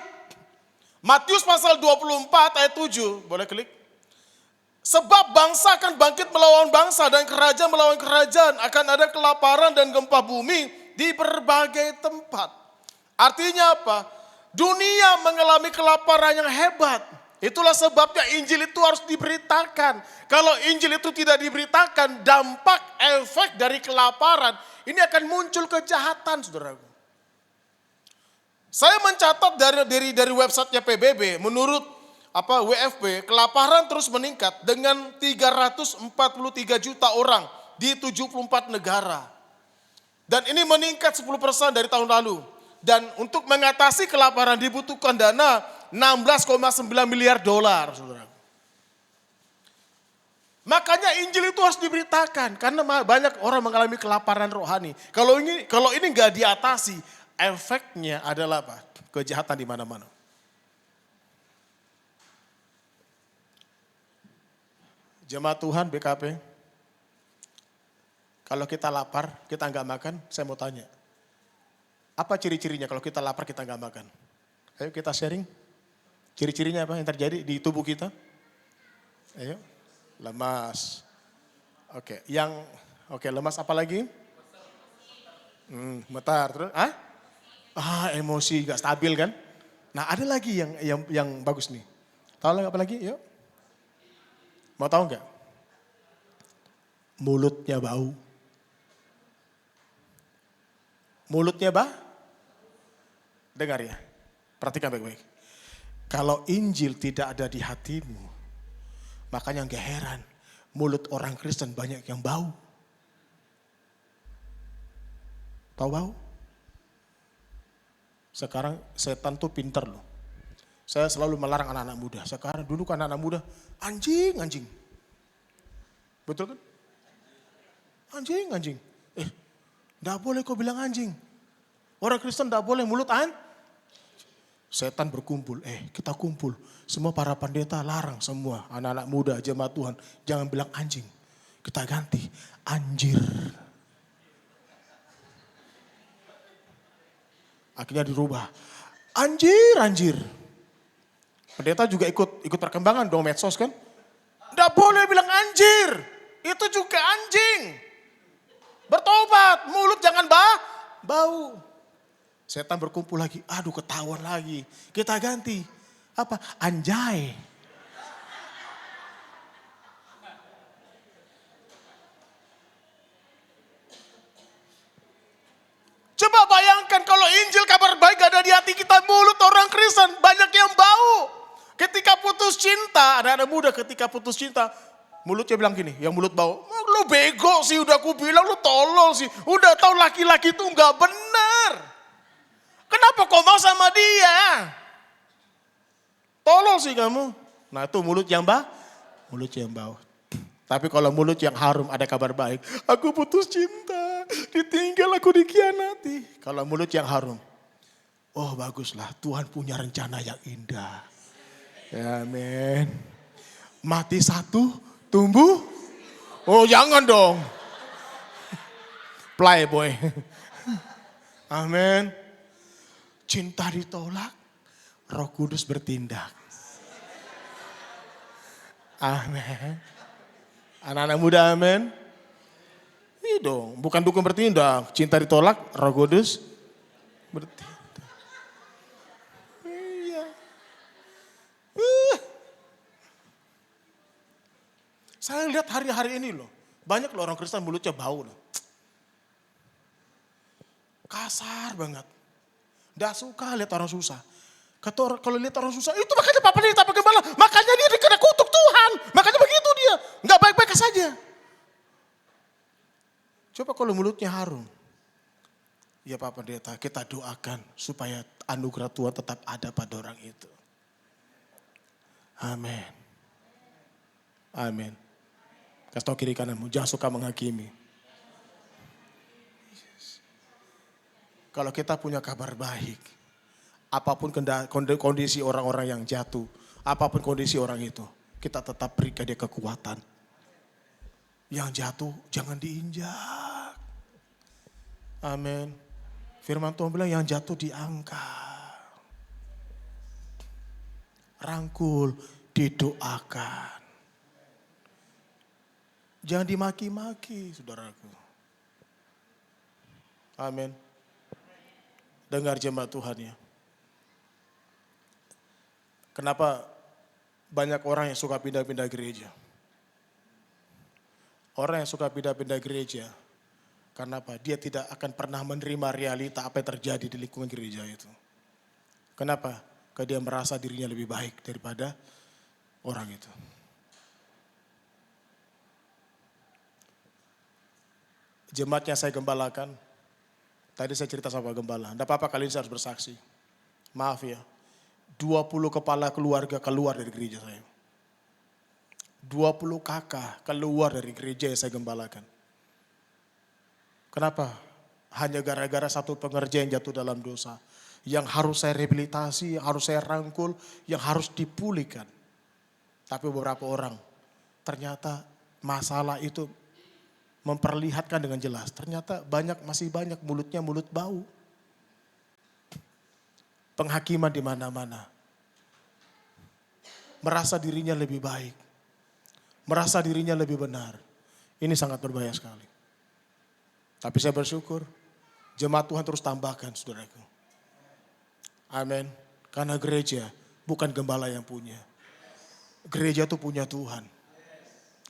Matius pasal 24 ayat 7, boleh klik. Sebab bangsa akan bangkit melawan bangsa dan kerajaan melawan kerajaan. Akan ada kelaparan dan gempa bumi di berbagai tempat. Artinya apa? Dunia mengalami kelaparan yang hebat. Itulah sebabnya Injil itu harus diberitakan. Kalau Injil itu tidak diberitakan, dampak efek dari kelaparan ini akan muncul kejahatan, saudaraku. Saya mencatat dari websitenya PBB, menurut WFP, kelaparan terus meningkat dengan 343 juta orang di 74 negara. Dan ini meningkat 10% dari tahun lalu. Dan untuk mengatasi kelaparan dibutuhkan dana 16,9 miliar dolar, saudara. Makanya Injil itu harus diberitakan karena banyak orang mengalami kelaparan rohani. Kalau ini nggak diatasi, efeknya adalah apa? Kejahatan di mana-mana. Jemaat Tuhan BKP, kalau kita lapar, kita nggak makan, saya mau tanya. Apa ciri-cirinya kalau kita lapar, kita nggak makan? Ayo kita sharing. Ciri-cirinya apa yang terjadi di tubuh kita? Ayo, lemas. Oke, lemas apa lagi? Metar, terus? Emosi, nggak stabil kan? Nah ada lagi yang bagus nih. Tahu lagi apa lagi? Yuk. Mau tahu nggak? Mulutnya bau. Mulutnya dengar ya, perhatikan baik-baik. Kalau Injil tidak ada di hatimu, makanya nggak heran mulut orang Kristen banyak yang bau. Tahu bau? Sekarang setan tuh pinter loh. Saya selalu melarang anak-anak muda. Sekarang dulu kan anak-anak muda, anjing. Betul kan? Anjing. Enggak boleh kau bilang anjing. Orang Kristen enggak boleh mulut setan berkumpul. Kita kumpul. Semua para pendeta larang semua. Anak-anak muda, jemaat Tuhan. Jangan bilang anjing. Kita ganti anjir. Akhirnya dirubah. Anjir. Pendeta juga ikut perkembangan dong medsos kan. Nggak boleh bilang anjir, itu juga anjing. Bertobat, mulut jangan bau. Setan berkumpul lagi, aduh ketahuan lagi. Kita ganti, apa? Anjay. Coba bayangkan kalau Injil kabar baik ada di hati kita, mulut orang Kristen banyak yang bau. Ketika putus cinta, anak-anak muda ketika putus cinta, mulutnya bilang gini, yang mulut bau, lu bego sih, udah aku bilang lu tolol sih. Udah tahu laki-laki itu nggak benar. Kenapa kau mau sama dia? Tolol sih kamu. Nah itu mulut yang bau. Tapi kalau mulut yang harum ada kabar baik. Aku putus cinta, ditinggal, aku dikhianati. Kalau mulut yang harum, oh baguslah, Tuhan punya rencana yang indah. Amin. Mati satu, tumbuh. Oh jangan dong. Playboy. Amin. Cinta ditolak, Roh Kudus bertindak. Amin. Anak-anak muda amin. Iya dong, bukan dukun bertindak. Cinta ditolak, Roh Kudus bertindak. Iya. Saya lihat hari-hari ini loh, banyak loh orang Kristen mulutnya bau loh. Kasar banget. Nggak suka lihat orang susah. Kalau lihat orang susah, itu makanya Papa Pendeta Gembala. Makanya dia dikena kutuk Tuhan. Makanya begitu dia. Nggak baik-baik saja. Coba kalau mulutnya harum. Ya Papa Pendeta, kita doakan supaya anugerah Tuhan tetap ada pada orang itu. Amin. Amin. Kasih tahu kiri kananmu, jangan suka menghakimi. Kalau kita punya kabar baik, apapun kondisi orang-orang yang jatuh, apapun kondisi orang itu, kita tetap berikan dia kekuatan. Yang jatuh jangan diinjak. Amin. Firman Tuhan bilang yang jatuh diangkat. Rangkul, didoakan. Jangan dimaki-maki, saudaraku. Amin. Dengar jemaat Tuhan ya. Kenapa banyak orang yang suka pindah-pindah gereja? Orang yang suka pindah-pindah gereja, karena apa? Dia tidak akan pernah menerima realita apa yang terjadi di lingkungan gereja itu. Kenapa? Karena dia merasa dirinya lebih baik daripada orang itu. Jemaatnya saya gembalakan, tadi saya cerita sama gembala, enggak apa-apa kalian harus bersaksi. Maaf ya, 20 kepala keluarga keluar dari gereja saya. 20 kakak keluar dari gereja yang saya gembalakan. Kenapa? Hanya gara-gara satu pengerja yang jatuh dalam dosa. Yang harus saya rehabilitasi, yang harus saya rangkul, yang harus dipulihkan. Tapi beberapa orang, ternyata masalah itu memperlihatkan dengan jelas. Ternyata masih banyak mulutnya mulut bau. Penghakiman di mana-mana. Merasa dirinya lebih baik. Merasa dirinya lebih benar. Ini sangat berbahaya sekali. Tapi saya bersyukur, jemaat Tuhan terus tambahkan saudaraku. Amin. Karena gereja bukan gembala yang punya. Gereja itu punya Tuhan.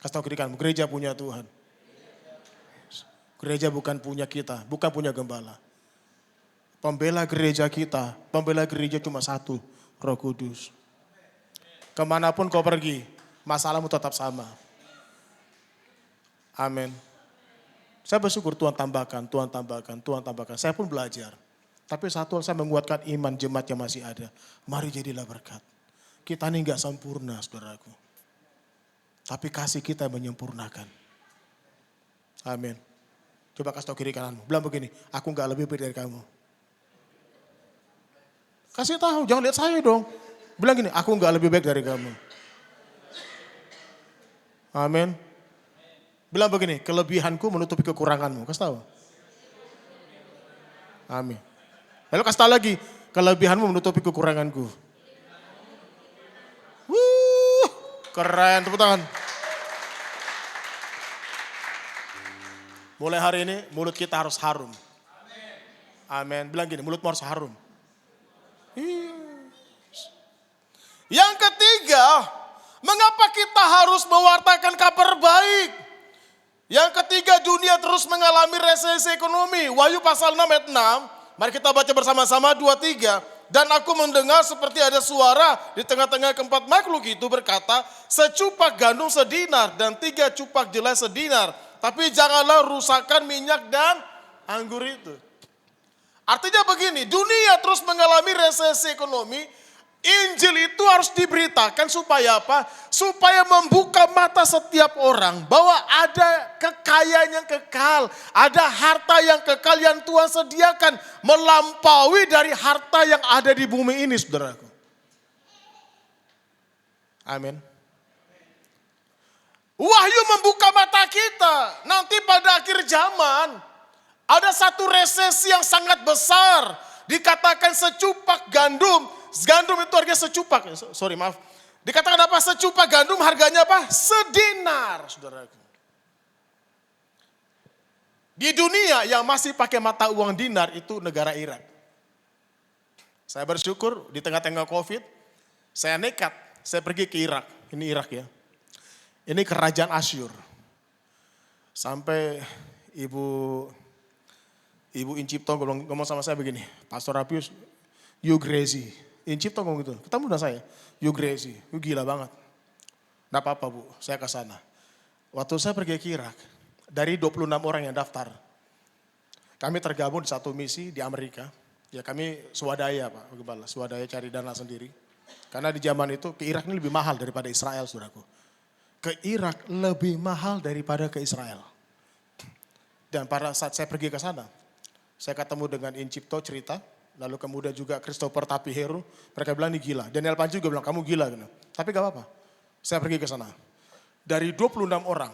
Kasih tahu kiri kamu, gereja punya Tuhan. Gereja bukan punya kita, bukan punya gembala. Pembela gereja kita, pembela gereja cuma satu, Roh Kudus. Kemanapun kau pergi, masalahmu tetap sama. Amin. Saya bersyukur Tuhan tambahkan, Tuhan tambahkan, Tuhan tambahkan. Saya pun belajar. Tapi satu hal saya menguatkan iman jemaat yang masih ada. Mari jadilah berkat. Kita ini gak sempurna saudaraku. Tapi kasih kita yang menyempurnakan. Amin. Coba kasih tahu kiri kananmu. Bilang begini, aku gak lebih baik dari kamu. Kasih tahu, jangan lihat saya dong. Bilang gini, aku gak lebih baik dari kamu. Amin. Bilang begini, kelebihanku menutupi kekuranganmu. Kasih tahu. Amin. Lalu kasih tahu lagi, kelebihanmu menutupi kekuranganku. Keren, tepuk tangan. Mulai hari ini mulut kita harus harum. Amin. Bilang gini, mulutmu harus harum. Iya. Yang ketiga, mengapa kita harus mewartakan kabar baik? Yang ketiga, dunia terus mengalami resesi ekonomi. Wahyu pasal 6 ayat 6. Mari kita baca bersama-sama 2-3. Dan aku mendengar seperti ada suara di tengah-tengah keempat makhluk itu berkata, secupak gandum sedinar dan 3 cupak jelai sedinar. Tapi janganlah rusakkan minyak dan anggur itu. Artinya begini, dunia terus mengalami resesi ekonomi. Injil itu harus diberitakan supaya apa? Supaya membuka mata setiap orang bahwa ada kekayaan yang kekal, ada harta yang kekal yang Tuhan sediakan melampaui dari harta yang ada di bumi ini, saudaraku. Amin. Wahyu membuka mata kita. Nanti pada akhir zaman ada satu resesi yang sangat besar. Dikatakan secupak gandum. Gandum itu harganya secupak. Sorry, maaf. Dikatakan apa? Secupak gandum harganya apa? Sedinar, saudaraku. Di dunia yang masih pakai mata uang dinar itu negara Irak. Saya bersyukur di tengah-tengah COVID, saya nekat, saya pergi ke Irak. Ini Irak ya. Ini kerajaan Asyur. Sampai Ibu Incipto ngomong sama saya begini, Pastor Rapius, you crazy. Incipto ngomong gitu, ketemu dengan saya, you crazy, you gila banget. Nggak apa-apa Bu, saya ke sana. Waktu saya pergi ke Irak, dari 26 orang yang daftar, kami tergabung di satu misi di Amerika. Ya kami swadaya Pak, bagaimana? Swadaya cari dana sendiri. Karena di zaman itu ke Irak ini lebih mahal daripada Israel, saudaraku. Ke Irak lebih mahal daripada ke Israel. Dan pada saat saya pergi ke sana, saya ketemu dengan Incipto cerita, lalu kemudian juga Christopher Tapiheru, mereka bilang ini gila. Daniel Panji juga bilang kamu gila. Gitu. Tapi gak apa-apa, saya pergi ke sana. Dari 26 orang,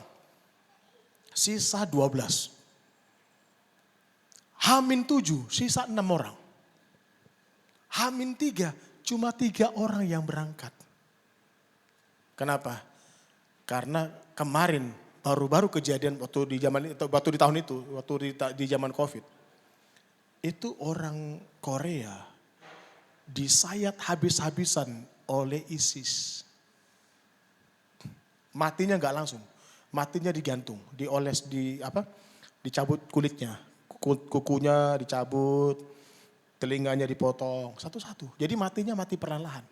sisa 12. Hamin 7, sisa 6 orang. Hamin 3, cuma 3 orang yang berangkat. Kenapa? Karena kemarin baru-baru kejadian waktu di tahun itu, waktu di zaman COVID. Itu orang Korea disayat habis-habisan oleh ISIS. Matinya nggak langsung, matinya digantung, dioles dicabut kulitnya, kukunya dicabut, telinganya dipotong satu-satu. Jadi matinya mati perlahan-lahan.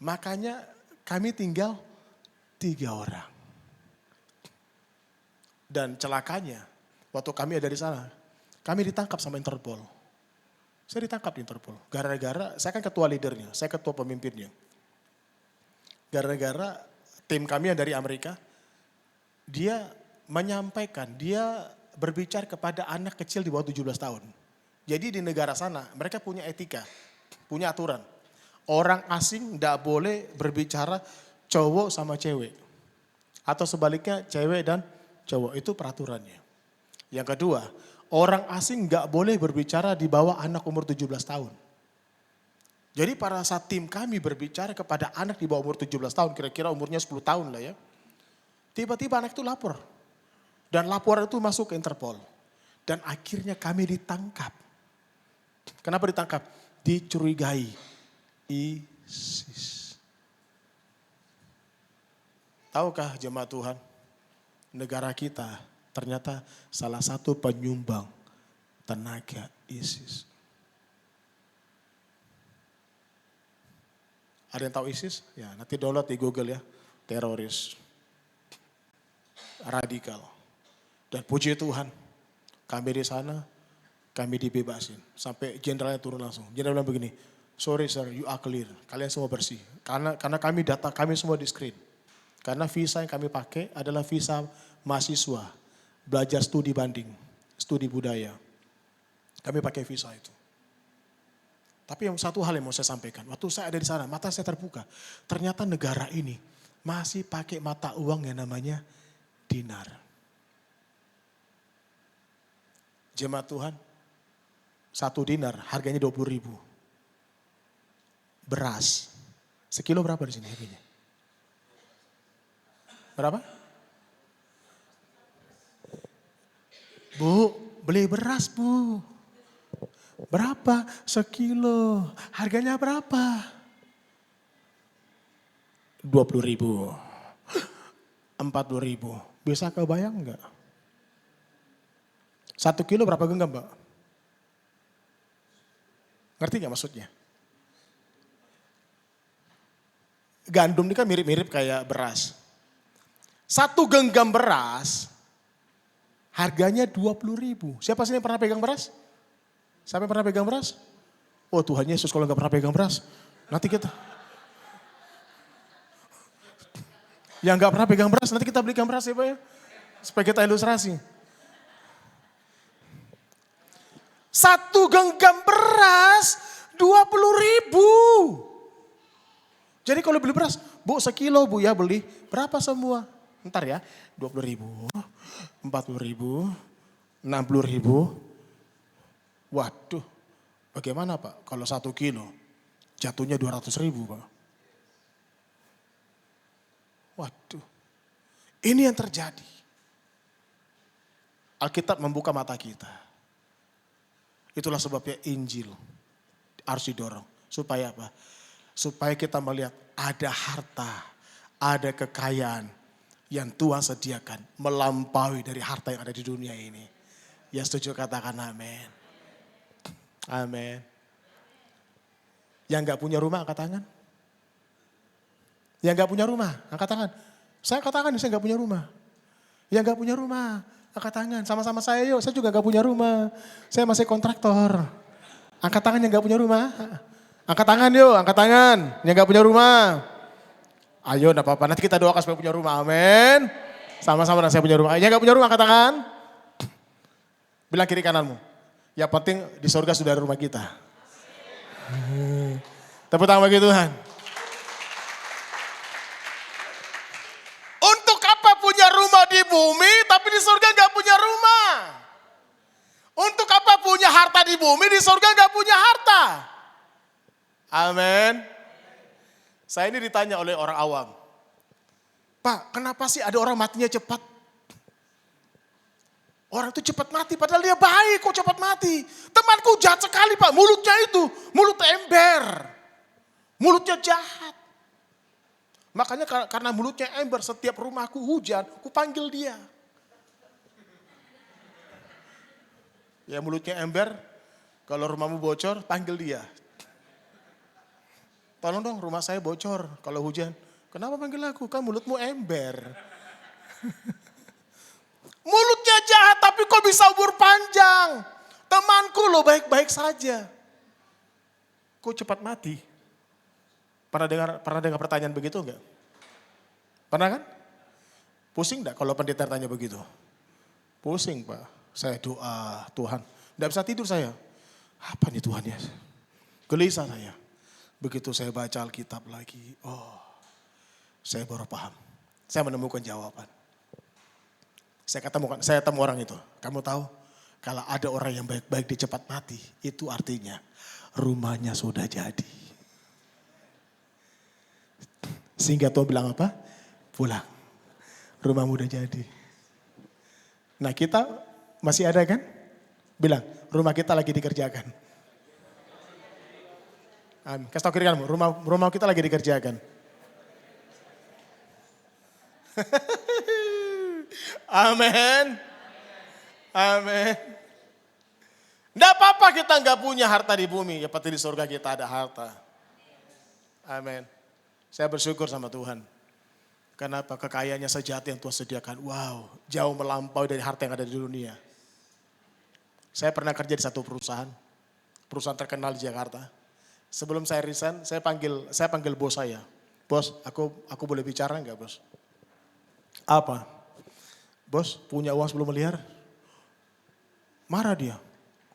Makanya kami tinggal 3 orang. Dan celakanya waktu kami ada di sana, kami ditangkap sama Interpol. Saya ditangkap di Interpol. Gara-gara, saya kan ketua leadernya, saya ketua pemimpinnya. Gara-gara tim kami yang dari Amerika, dia menyampaikan, dia berbicara kepada anak kecil di bawah 17 tahun. Jadi di negara sana, mereka punya etika, punya aturan. Orang asing tidak boleh berbicara cowok sama cewek. Atau sebaliknya cewek dan cowok, itu peraturannya. Yang kedua, orang asing nggak boleh berbicara di bawah anak umur 17 tahun. Jadi pada saat tim kami berbicara kepada anak di bawah umur 17 tahun, kira-kira umurnya 10 tahun lah ya. Tiba-tiba anak itu lapor. Dan laporan itu masuk ke Interpol. Dan akhirnya kami ditangkap. Kenapa ditangkap? Dicurigai ISIS. Tahukah jemaat Tuhan, negara kita ternyata salah satu penyumbang tenaga ISIS. Ada yang tahu ISIS? Ya, nanti download di Google ya. Teroris. Radikal. Dan puji Tuhan, kami di sana, kami dibebasin. Sampai jenderalnya turun langsung. Jenderal bilang begini, sorry sir, you are clear. Kalian semua bersih. Karena kami data kami semua di screen. Karena visa yang kami pakai adalah visa mahasiswa. Belajar studi banding, studi budaya. Kami pakai visa itu. Tapi yang satu hal yang mau saya sampaikan, waktu saya ada di sana, mata saya terbuka. Ternyata negara ini masih pakai mata uang yang namanya dinar. Jemaat Tuhan, 1 dinar harganya 20.000. Beras, sekilo berapa di sini harganya? Berapa? Bu, beli beras bu. Berapa? Sekilo. Harganya berapa? 20.000. 40.000. Bisa kebayang enggak? 1 kilo berapa genggam Mbak? Ngerti gak maksudnya? Gandum ini kan mirip-mirip kayak beras. 1 genggam beras harganya 20.000. Siapa sih yang pernah pegang beras? Siapa yang pernah pegang beras? Oh Tuhan Yesus kalau gak pernah pegang beras. Nanti kita. Yang gak pernah pegang beras nanti kita belikan beras ya Pak ya. Supaya kita ilustrasi. 1 genggam beras 20.000. Jadi kalau beli beras, bu sekilo bu ya beli. Berapa semua? Ntar ya, 20.000, 40.000, 60.000. Waduh, bagaimana Pak kalau 1 kilo jatuhnya 200.000 Pak. Waduh, ini yang terjadi. Alkitab membuka mata kita. Itulah sebabnya Injil harus didorong. Supaya apa? Supaya kita melihat ada harta, ada kekayaan yang Tuhan sediakan melampaui dari harta yang ada di dunia ini. Yang setuju katakan amin. Amin. Yang gak punya rumah angkat tangan. Yang gak punya rumah angkat tangan. Saya katakan saya gak punya rumah. Yang gak punya rumah angkat tangan. Sama-sama saya yuk, saya juga gak punya rumah. Saya masih kontraktor. Angkat tangan yang gak punya rumah. Angkat tangan yuk, angkat tangan. Yang gak punya rumah. Ayo enggak apa-apa, nanti kita doakan supaya punya rumah, amin. Sama-sama dan saya punya rumah. Yang gak punya rumah angkat tangan. Bilang kiri kananmu. Yang penting di surga sudah ada rumah kita. Tepuk tangan bagi Tuhan. Untuk apa punya rumah di bumi tapi di surga gak punya rumah? Untuk apa punya harta di bumi di surga gak punya harta? Amin. Saya ini ditanya oleh orang awam. Pak, kenapa sih ada orang matinya cepat? Orang itu cepat mati padahal dia baik kok cepat mati. Temanku jahat sekali Pak, mulutnya itu, mulut ember. Mulutnya jahat. Makanya karena mulutnya ember setiap rumahku hujan, ku panggil dia. Ya mulutnya ember, kalau rumahmu bocor panggil dia. Tolong dong rumah saya bocor kalau hujan. Kenapa panggil aku? Kan mulutmu ember. Mulutnya jahat tapi kok bisa umur panjang. Temanku loh baik-baik saja. Kok cepat mati? Pernah dengar pertanyaan begitu enggak? Pernah kan? Pusing enggak kalau pendeta tanya begitu? Pusing Pak. Saya doa Tuhan. Enggak bisa tidur saya. Apa nih Tuhan ya? Gelisah saya. Begitu saya baca Alkitab lagi, oh saya baru paham. Saya menemukan jawaban. Saya temu orang itu. Kamu tahu kalau ada orang yang baik-baik dia cepat mati, itu artinya rumahnya sudah jadi. Sehingga Tuhan bilang apa? Pulang. Rumahmu udah jadi. Nah kita masih ada kan? Bilang rumah kita lagi dikerjakan. Kasih tau kiri kananmu, rumah kita lagi dikerjakan. Amin. Amin. Tidak apa-apa kita nggak punya harta di bumi, ya pasti di surga kita ada harta. Amin. Saya bersyukur sama Tuhan. Kenapa? Kekayaannya sejati yang Tuhan sediakan. Wow, jauh melampaui dari harta yang ada di dunia. Saya pernah kerja di satu perusahaan terkenal di Jakarta. Sebelum saya resign, saya panggil bos saya. Bos, aku boleh bicara enggak bos? Apa? Bos, punya uang 10 miliar? Marah dia.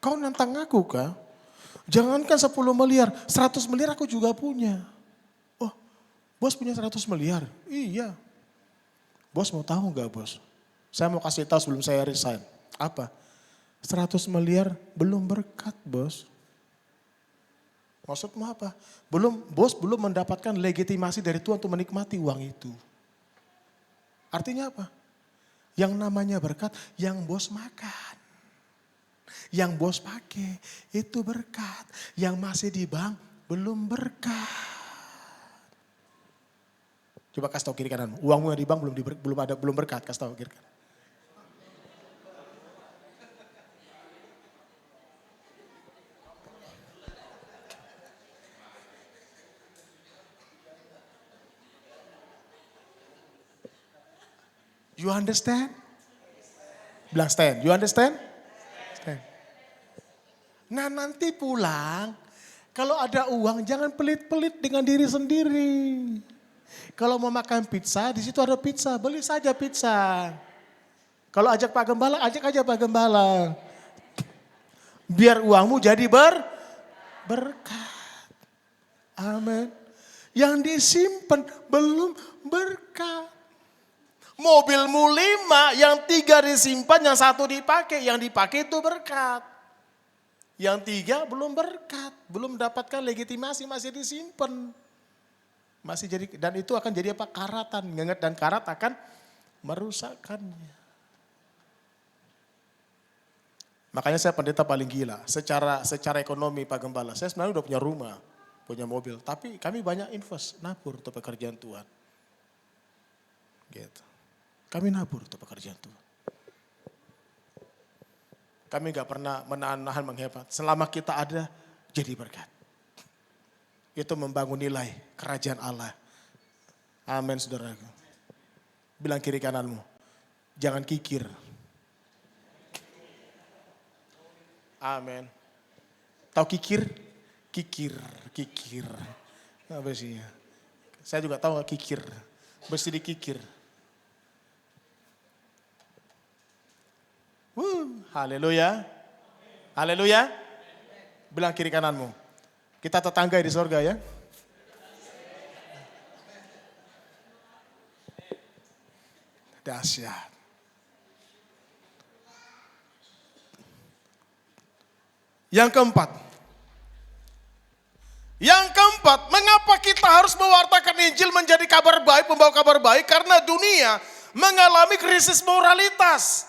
Kau nantang aku kah? Jangankan 10 miliar, 100 miliar aku juga punya. Oh, bos punya 100 miliar? Iya. Bos mau tahu enggak bos? Saya mau kasih tahu sebelum saya resign. Apa? 100 miliar belum berkat bos. Maksudmu apa? Bos belum mendapatkan legitimasi dari Tuhan untuk menikmati uang itu. Artinya apa? Yang namanya berkat, yang bos makan. Yang bos pakai, itu berkat. Yang masih di bank, belum berkat. Coba kasih tahu kiri kanan. Uangmu yang di bank belum berkat, kasih tahu kiri kanan. You understand? Bilang stand. You understand? Stand. Nah nanti pulang, kalau ada uang jangan pelit-pelit dengan diri sendiri. Kalau mau makan pizza, di situ ada pizza, beli saja pizza. Kalau ajak Pak Gembala, ajak aja Pak Gembala. Biar uangmu jadi berkat. Amin. Yang disimpan belum berkat. Mobilmu 5, yang 3 disimpan, yang 1 dipakai. Yang dipakai itu berkat. Yang 3 belum berkat, belum dapatkan legitimasi, masih disimpan. Masih jadi, dan itu akan jadi apa? Karatan. Ngenget dan karat akan merusakkannya. Makanya saya pendeta paling gila. Secara ekonomi Pak Gembala, saya sebenarnya udah punya rumah, punya mobil. Tapi kami banyak invest, nabur untuk pekerjaan Tuhan. Gitu. Kami nabur untuk pekerjaan Tuhan. Kami gak pernah menahan menghemat. Selama kita ada, jadi berkat. Itu membangun nilai kerajaan Allah. Amin saudaraku. Bilang kiri kananmu, jangan kikir. Amin. Tahu kikir? Kikir. Apa sih? Saya juga tahu kikir. Mesti dikikir. Haleluya. Haleluya. Bilang kiri kananmu. Kita tetangga di sorga ya. Dahsyat. Yang keempat. Mengapa kita harus mewartakan Injil menjadi kabar baik, membawa kabar baik? Karena dunia mengalami krisis moralitas.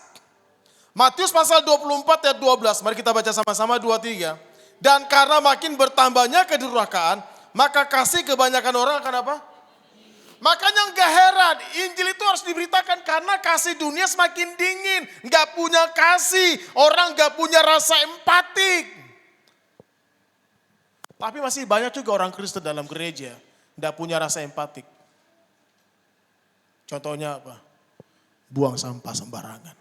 Matius pasal 24 ayat 12, mari kita baca sama-sama 2-3. Dan karena makin bertambahnya kedurhakaan, maka kasih kebanyakan orang akan apa? Makanya gak heran, Injil itu harus diberitakan karena kasih dunia semakin dingin. Gak punya kasih, orang gak punya rasa empatik. Tapi masih banyak juga orang Kristen dalam gereja, gak punya rasa empatik. Contohnya apa? Buang sampah sembarangan.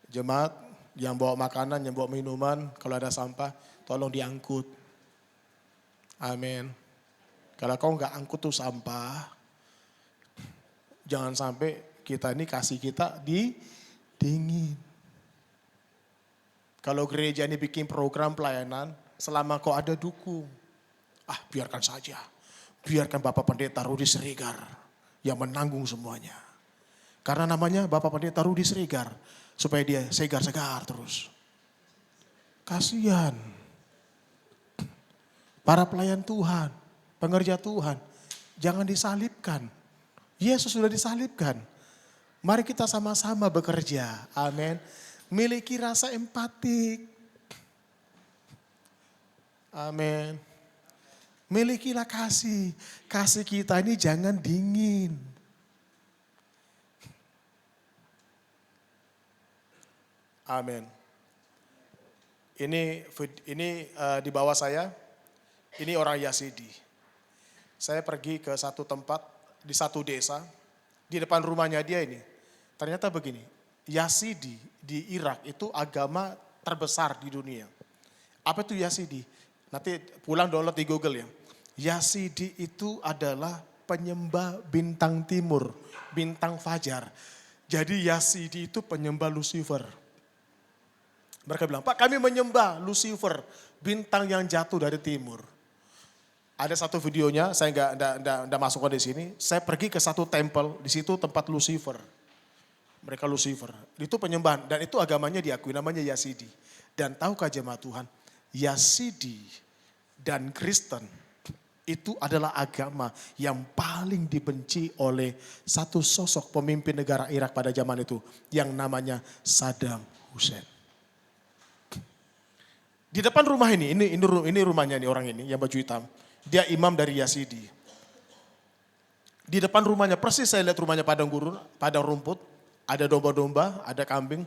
Jemaat yang bawa makanan, yang bawa minuman, kalau ada sampah, tolong diangkut. Amin. Kalau kau nggak angkut tuh sampah, jangan sampai kita ini kasih kita dingin. Kalau gereja ini bikin program pelayanan, selama kau ada dukung. Biarkan saja. Biarkan Bapak Pendeta Rudi Sregar yang menanggung semuanya. Karena namanya Bapak Pendeta Rudi Sregar. Supaya dia segar-segar terus. Kasihan. Para pelayan Tuhan, pengerja Tuhan, jangan disalibkan. Yesus sudah disalibkan. Mari kita sama-sama bekerja. Amin. Miliki rasa empatik. Amin. Milikilah kasih. Kasih kita ini jangan dingin. Amin. Ini di bawah saya, ini orang Yazidi. Saya pergi ke satu tempat, di satu desa, di depan rumahnya dia ini. Ternyata begini, Yazidi di Irak itu agama terbesar di dunia. Apa itu Yazidi? Nanti pulang download di Google ya. Yazidi itu adalah penyembah bintang timur, bintang fajar. Jadi Yazidi itu penyembah Lucifer. Mereka bilang, Pak kami menyembah Lucifer, bintang yang jatuh dari timur. Ada satu videonya, saya nggak masukkan di sini. Saya pergi ke satu temple, di situ tempat Lucifer. Mereka Lucifer, itu penyembahan dan itu agamanya diakui, namanya Yazidi. Dan tahukah jemaat Tuhan, Yazidi dan Kristen Itu adalah agama yang paling dibenci oleh satu sosok pemimpin negara Irak pada zaman itu. Yang namanya Saddam Hussein. Di depan rumah ini rumahnya nih orang ini yang baju hitam. Dia imam dari Yazidi. Di depan rumahnya persis saya lihat rumahnya padang gurun, padang rumput. Ada domba-domba, ada kambing.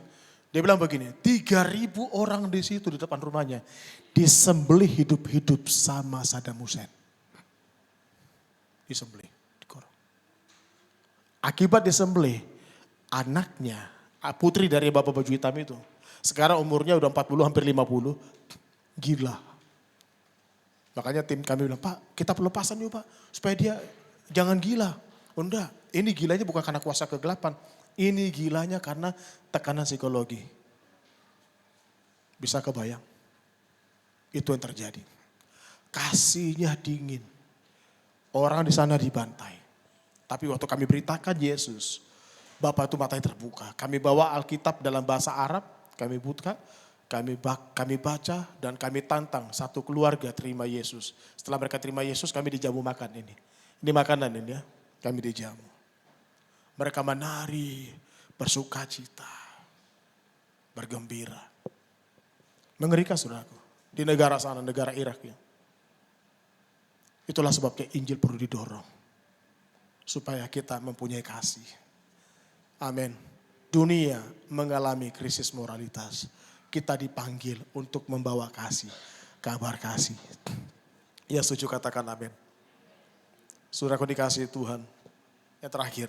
Dia bilang begini, 3.000 orang di situ di depan rumahnya. Disembelih hidup-hidup sama Saddam Hussein. Disembelih, dikorong. Akibat disembelih, anaknya, putri dari bapak baju hitam itu. Sekarang umurnya udah 40 hampir 50. Gila. Makanya tim kami bilang, Pak kita pelepasan yuk Pak. Supaya dia jangan gila. Oh enggak, ini gilanya bukan karena kuasa kegelapan. Ini gilanya karena tekanan psikologi. Bisa kebayang? Itu yang terjadi. Kasihnya dingin. Orang di sana dibantai. Tapi waktu kami beritakan Yesus, Bapak itu matanya terbuka. Kami bawa Alkitab dalam bahasa Arab, kami buka, kami baca dan kami tantang satu keluarga terima Yesus. Setelah mereka terima Yesus, kami dijamu makan ini. Ini makanan ini ya, kami dijamu. Mereka menari, bersuka cita, bergembira. Mengerikan saudaraku, di negara sana, negara Irak ya. Itulah sebabnya Injil perlu didorong. Supaya kita mempunyai kasih. Amin. Dunia mengalami krisis moralitas. Kita dipanggil untuk membawa kasih. Kabar kasih. Ya setuju katakan amin. Saudaraku dikasihi Tuhan. Yang terakhir.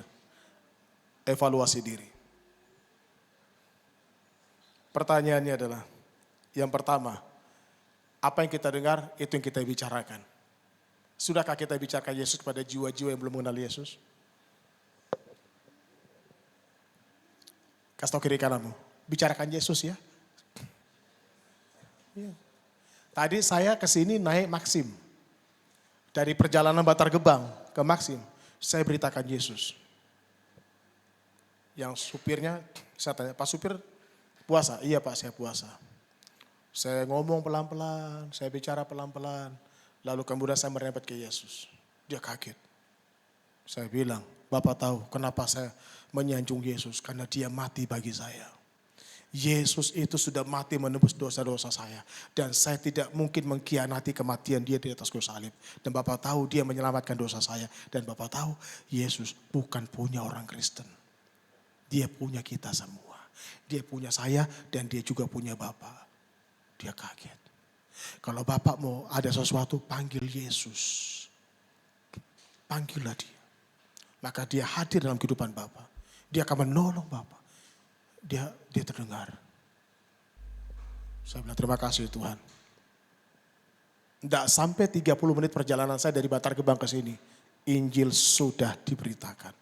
Evaluasi diri. Pertanyaannya adalah. Yang pertama. Apa yang kita dengar itu yang kita bicarakan. Sudahkah kita bicarakan Yesus kepada jiwa-jiwa yang belum mengenal Yesus? Kasih tahu kiri kananmu. Bicarakan Yesus ya. Ya. Tadi saya kesini naik Maxim. Dari perjalanan Bantar Gebang ke Maxim. Saya beritakan Yesus. Yang supirnya, saya tanya, Pak supir puasa? Iya Pak saya puasa. Saya ngomong pelan-pelan, saya bicara pelan-pelan. Lalu kemudian saya merembet ke Yesus. Dia kaget. Saya bilang, Bapak tahu kenapa saya menyanjung Yesus? Karena dia mati bagi saya. Yesus itu sudah mati menebus dosa-dosa saya. Dan saya tidak mungkin mengkhianati kematian dia di atas kayu salib. Dan Bapak tahu dia menyelamatkan dosa saya. Dan Bapak tahu Yesus bukan punya orang Kristen. Dia punya kita semua. Dia punya saya dan dia juga punya Bapak. Dia kaget. Kalau Bapak mau ada sesuatu, panggil Yesus. Panggillah dia. Maka dia hadir dalam kehidupan Bapak. Dia akan menolong Bapak. Dia terdengar. Saya bilang terima kasih Tuhan. Tidak sampai 30 menit perjalanan saya dari Bantar Gebang ke sini. Injil sudah diberitakan.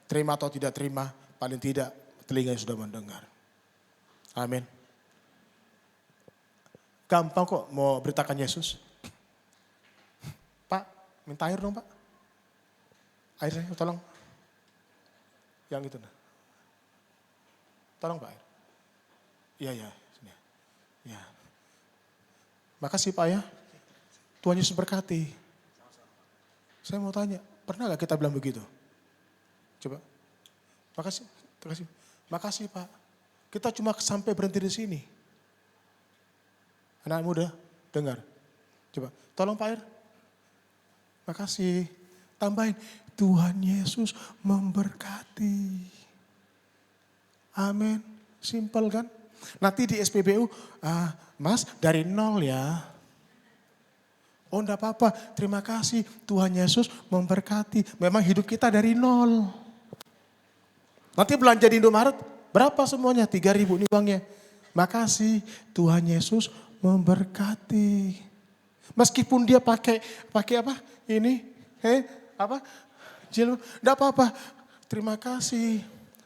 Terima atau tidak terima, paling tidak telinganya sudah mendengar. Amin. Gampang kok mau beritakan Yesus. Pak, minta air dong Pak. Airnya tolong. Yang itu nah. Tolong Pak air. Iya. Sini. Ya. Makasih Pak ya. Tuhan Yesus berkati. Saya mau tanya, pernah gak kita bilang begitu? Coba. Makasih. Makasih Pak. Kita cuma sampai berhenti di sini. Anak muda, dengar. Coba, tolong Pak air. Makasih. Tambahin, Tuhan Yesus memberkati. Amin. Simpel kan? Nanti di SPBU, Mas dari 0 ya. Oh enggak apa-apa, terima kasih Tuhan Yesus memberkati. Memang hidup kita dari 0. Nanti belanja di Indomaret, berapa semuanya? 3.000 ini uangnya. Makasih Tuhan Yesus memberkati. Meskipun dia pakai apa? Ini, apa? Jilbab, enggak apa-apa. Terima kasih.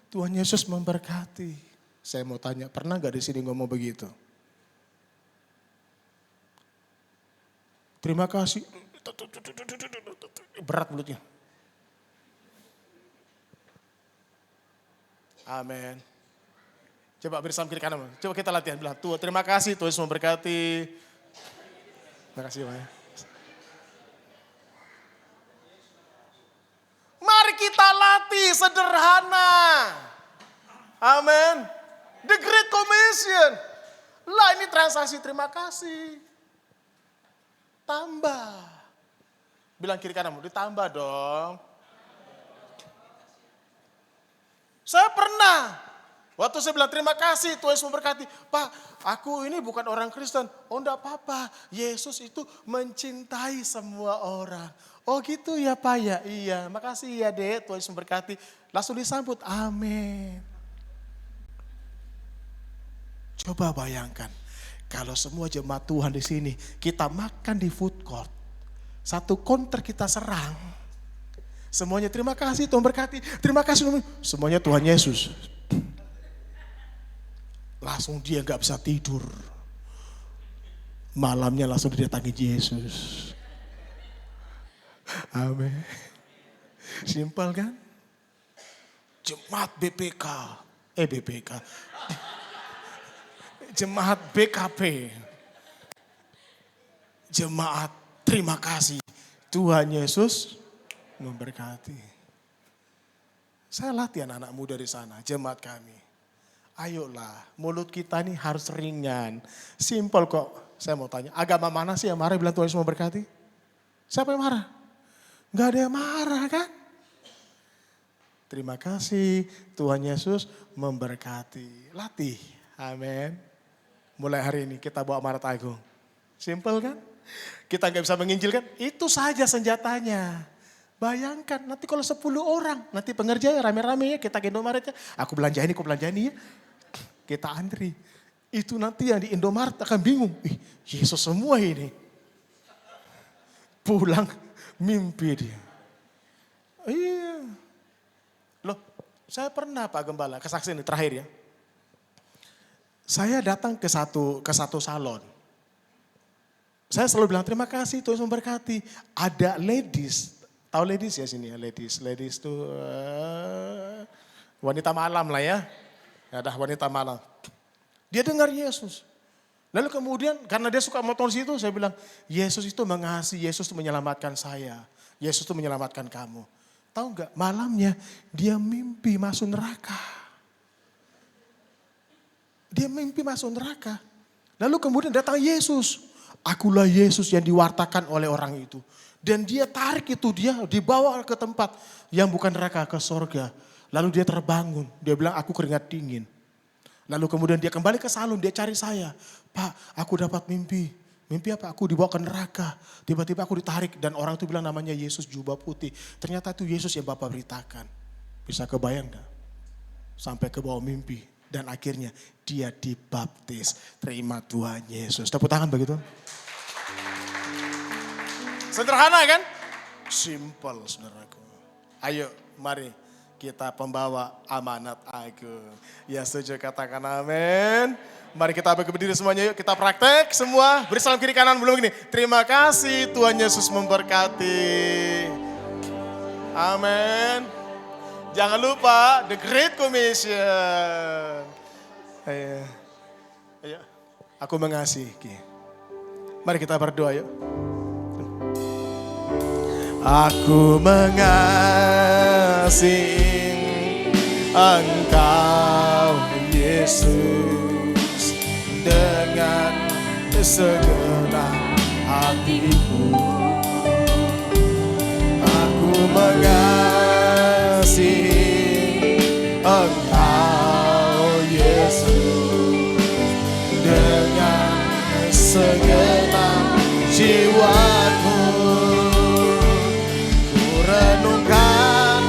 Tuhan Yesus memberkati. Saya mau tanya, pernah gak di sini ngomong begitu? Terima kasih. Berat mulutnya. Amin. Coba bersama kiri kanan. Coba kita latihan. Bilang, Tuhan terima kasih, Tuhan Yesus memberkati. Terima kasih Pak. Amin. The Great Commission. Lah ini transaksi terima kasih. Tambah. Bilang kiri kananmu, ditambah dong. Saya pernah. Waktu saya bilang terima kasih, Tuhan Yesus memberkati. Pak, aku ini bukan orang Kristen. Oh enggak apa-apa, Yesus itu mencintai semua orang. Oh gitu ya Pak ya, iya. Makasih ya Dek, Tuhan Yesus memberkati. Langsung disambut, amin. Coba bayangkan, kalau semua jemaat Tuhan di sini, kita makan di food court. Satu counter kita serang. Semuanya terima kasih Tuhan berkati. Terima kasih. Semuanya Tuhan Yesus. Langsung dia gak bisa tidur. Malamnya langsung didatangi Yesus. Amin. Simpel kan? Jemaat BPK. BPK. Jemaat BKP. Jemaat terima kasih. Tuhan Yesus memberkati. Saya latih anak-anak muda di sana, jemaat kami. Ayolah, mulut kita nih harus ringan. Simpel kok. Saya mau tanya, agama mana sih yang marah bilang Tuhan Yesus memberkati? Siapa yang marah? Gak ada yang marah kan? Terima kasih, Tuhan Yesus memberkati. Latih, amin. Mulai hari ini kita bawa Marat Agung. Simpel kan? Kita gak bisa menginjil kan? Itu saja senjatanya. Bayangkan nanti kalau 10 orang, nanti pengerja ya rame-rame ya, kita ke Indomaret ya. Aku belanja ini, aku belanja ini ya. Kita antri. Itu nanti yang di Indomaret akan bingung. Yesus semua ini. Pulang mimpi dia. Iya. Loh, saya pernah Pak Gembala, kesaksian ini terakhir ya. Saya datang ke satu salon. Saya selalu bilang terima kasih Tuhan memberkati. Ada ladies, tahu ladies ya sini ya, ladies tuh wanita malam lah ya. Ada wanita malam. Dia dengar Yesus. Lalu kemudian karena dia suka motor situ, saya bilang Yesus itu mengasihi, Yesus itu menyelamatkan saya. Yesus itu menyelamatkan kamu. Tahu nggak malamnya dia mimpi masuk neraka. Dia mimpi masuk neraka. Lalu kemudian datang Yesus. Akulah Yesus yang diwartakan oleh orang itu. Dan dia tarik itu, dia dibawa ke tempat yang bukan neraka, ke sorga. Lalu dia terbangun, dia bilang aku keringat dingin. Lalu kemudian dia kembali ke salon, dia cari saya. Pak, aku dapat mimpi. Mimpi apa? Aku dibawa ke neraka. Tiba-tiba aku ditarik dan orang itu bilang namanya Yesus jubah putih. Ternyata itu Yesus yang Bapak beritakan. Bisa kebayang gak? Sampai ke bawah mimpi. Dan akhirnya dia dibaptis. Terima Tuhan Yesus. Tepuk tangan begitu. Sederhana kan? Simple saudaraku. Ayo mari kita pembawa amanat agung. Ya setuju katakan amin. Mari kita berdiri semuanya yuk. Kita praktek semua. Beri salam kiri kanan belum gini. Terima kasih Tuhan Yesus memberkati. Amin. Jangan lupa The Great Commission. Ayo. Ayo. Aku mengasihi. Mari kita berdoa yuk. Aku mengasihi Engkau Yesus dengan segenap hatiku. Aku mengasihi Engkau Yesus dengan segenap jiwaku. Renungkan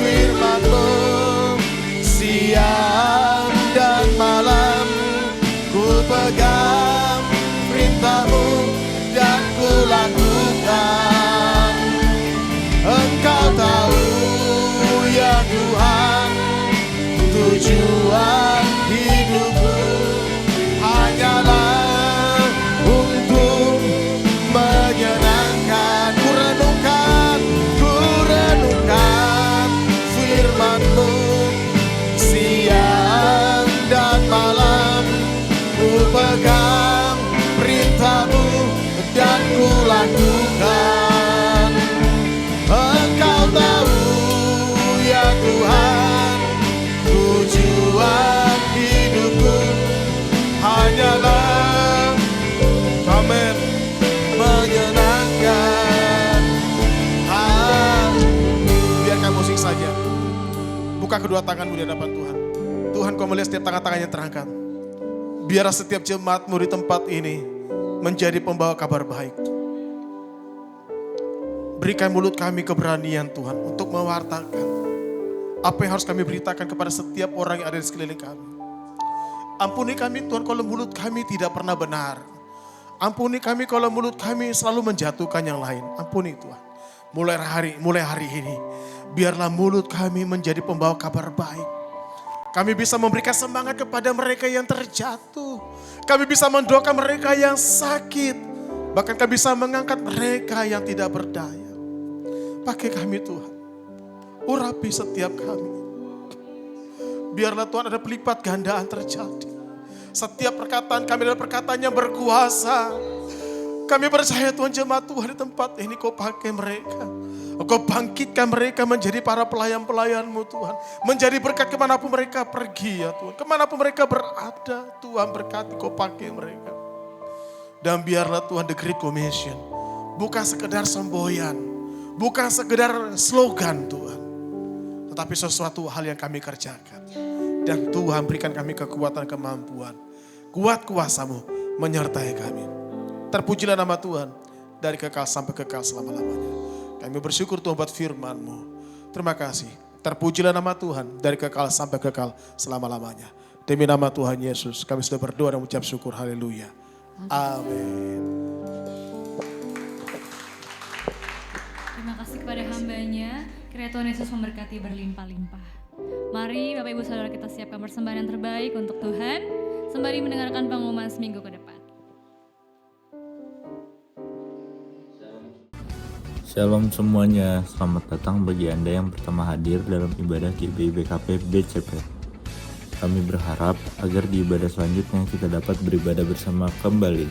firman-Mu siang dan malam, ku pegang perintah-Mu dan ku lakukan. Engkau tahu ya Tuhan tujuan Buka kedua tanganmu di hadapan Tuhan. Tuhan, Kau melihat setiap tangan-tangannya terangkat. Biarlah setiap jemaat-Mu di tempat ini menjadi pembawa kabar baik. Berikan mulut kami keberanian Tuhan untuk mewartakan apa yang harus kami beritakan kepada setiap orang yang ada di sekeliling kami. Ampuni kami Tuhan kalau mulut kami tidak pernah benar. Ampuni kami kalau mulut kami selalu menjatuhkan yang lain. Ampuni Tuhan. Mulai hari ini, biarlah mulut kami menjadi pembawa kabar baik. Kami bisa memberikan semangat kepada mereka yang terjatuh. Kami bisa mendoakan mereka yang sakit. Bahkan kami bisa mengangkat mereka yang tidak berdaya. Pakai kami Tuhan. Urapi setiap kami. Biarlah Tuhan ada pelipat gandaan terjadi. Setiap perkataan kami adalah perkataan yang berkuasa. Kami percaya Tuhan, jemaat Tuhan di tempat ini Kau pakai mereka. Kau bangkitkan mereka menjadi para pelayan-pelayan-Mu Tuhan. Menjadi berkat kemanapun mereka pergi ya Tuhan. Kemanapun mereka berada, Tuhan berkati, Kau pakai mereka. Dan biarlah Tuhan the Great Commission bukan sekedar semboyan, bukan sekedar slogan Tuhan. Tetapi sesuatu hal yang kami kerjakan. Dan Tuhan berikan kami kekuatan, kemampuan. Kuat kuasa-Mu menyertai kami. Terpujilah nama Tuhan dari kekal sampai kekal selama-lamanya. Kami bersyukur Tuhan buat firman-Mu. Terima kasih. Terpujilah nama Tuhan dari kekal sampai kekal selama-lamanya. Demi nama Tuhan Yesus kami sudah berdoa dan mengucap syukur. Haleluya. Amin. Terima kasih kepada hamba-Nya. Kiranya Tuhan Yesus memberkati berlimpah-limpah. Mari Bapak Ibu Saudara kita siapkan persembahan yang terbaik untuk Tuhan. Sembari mendengarkan pengumuman seminggu ke depan. Shalom semuanya, selamat datang bagi Anda yang pertama hadir dalam ibadah GBI BKP BCP. Kami berharap agar di ibadah selanjutnya kita dapat beribadah bersama kembali.